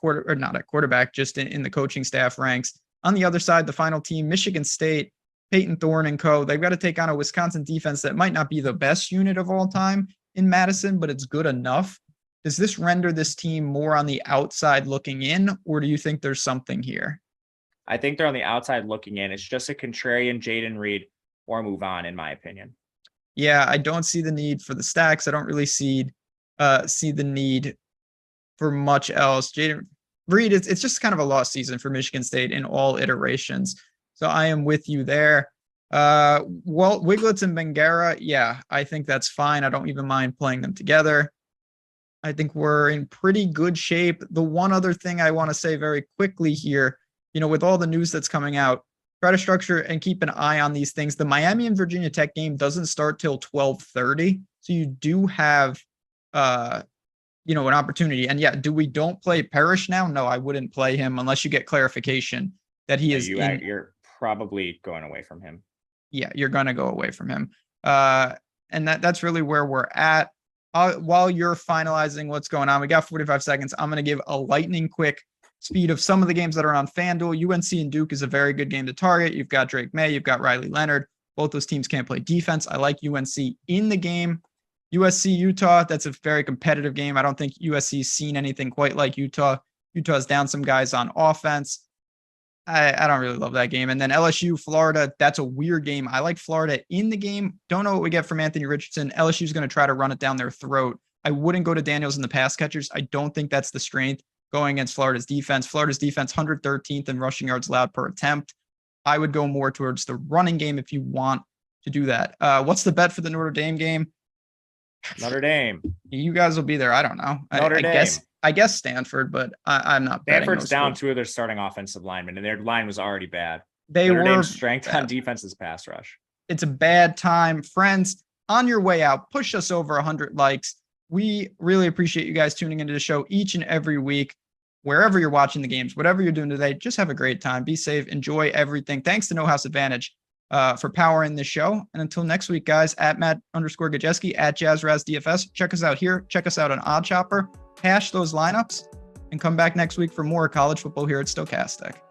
quarterback, just in the coaching staff ranks. On the other side, the final team, Michigan State, Peyton Thorne and co. They've got to take on a Wisconsin defense that might not be the best unit of all time in Madison, but it's good enough. Does this render this team more on the outside looking in, or do you think there's something here? I think they're on the outside looking in. It's just a contrarian Jaden Reed or move on, in my opinion. Yeah, I don't see the need for the stacks. I don't really see the need for much else. Jaden Reed, it's just kind of a lost season for Michigan State in all iterations. So I am with you there. Wiglutz and Bangura, yeah, I think that's fine. I don't even mind playing them together. I think we're in pretty good shape. The one other thing I want to say very quickly here, with all the news that's coming out, try to structure and keep an eye on these things. The Miami and Virginia Tech game doesn't start till 12:30. So you do have, an opportunity. And yeah, don't play Parrish now? No, I wouldn't play him unless you get clarification that he is. You're probably going away from him. Yeah, you're going to go away from him. And that's really where we're at. While you're finalizing what's going on, we got 45 seconds. I'm going to give a lightning quick speed of some of the games that are on FanDuel. UNC and Duke is a very good game to target. You've got Drake May, you've got Riley Leonard. Both those teams can't play defense. I like UNC in the game. USC, Utah, that's a very competitive game. I don't think USC's seen anything quite like Utah. Utah's down some guys on offense. I don't really love that game. And then LSU, Florida, that's a weird game. I like Florida in the game. Don't know what we get from Anthony Richardson. LSU's going to try to run it down their throat. I wouldn't go to Daniels in the pass catchers. I don't think that's the strength going against Florida's defense. Florida's defense, 113th in rushing yards allowed per attempt. I would go more towards the running game if you want to do that. What's the bet for the Notre Dame game? Notre Dame. You guys will be there. I don't know. Notre Dame. I guess Stanford, but I'm not betting. Stanford's down two of their starting offensive linemen, and their line was already bad. Notre Dame's strength on defense is pass rush. It's a bad time. Friends, on your way out, push us over 100 likes. We really appreciate you guys tuning into the show each and every week. Wherever you're watching the games, whatever you're doing today, just have a great time. Be safe. Enjoy everything. Thanks to No House Advantage for powering this show. And until next week, guys, at Matt_Gajewski, at JazzRazDFS. Check us out here. Check us out on Odd Chopper. Hash those lineups and come back next week for more college football here at Stokastic.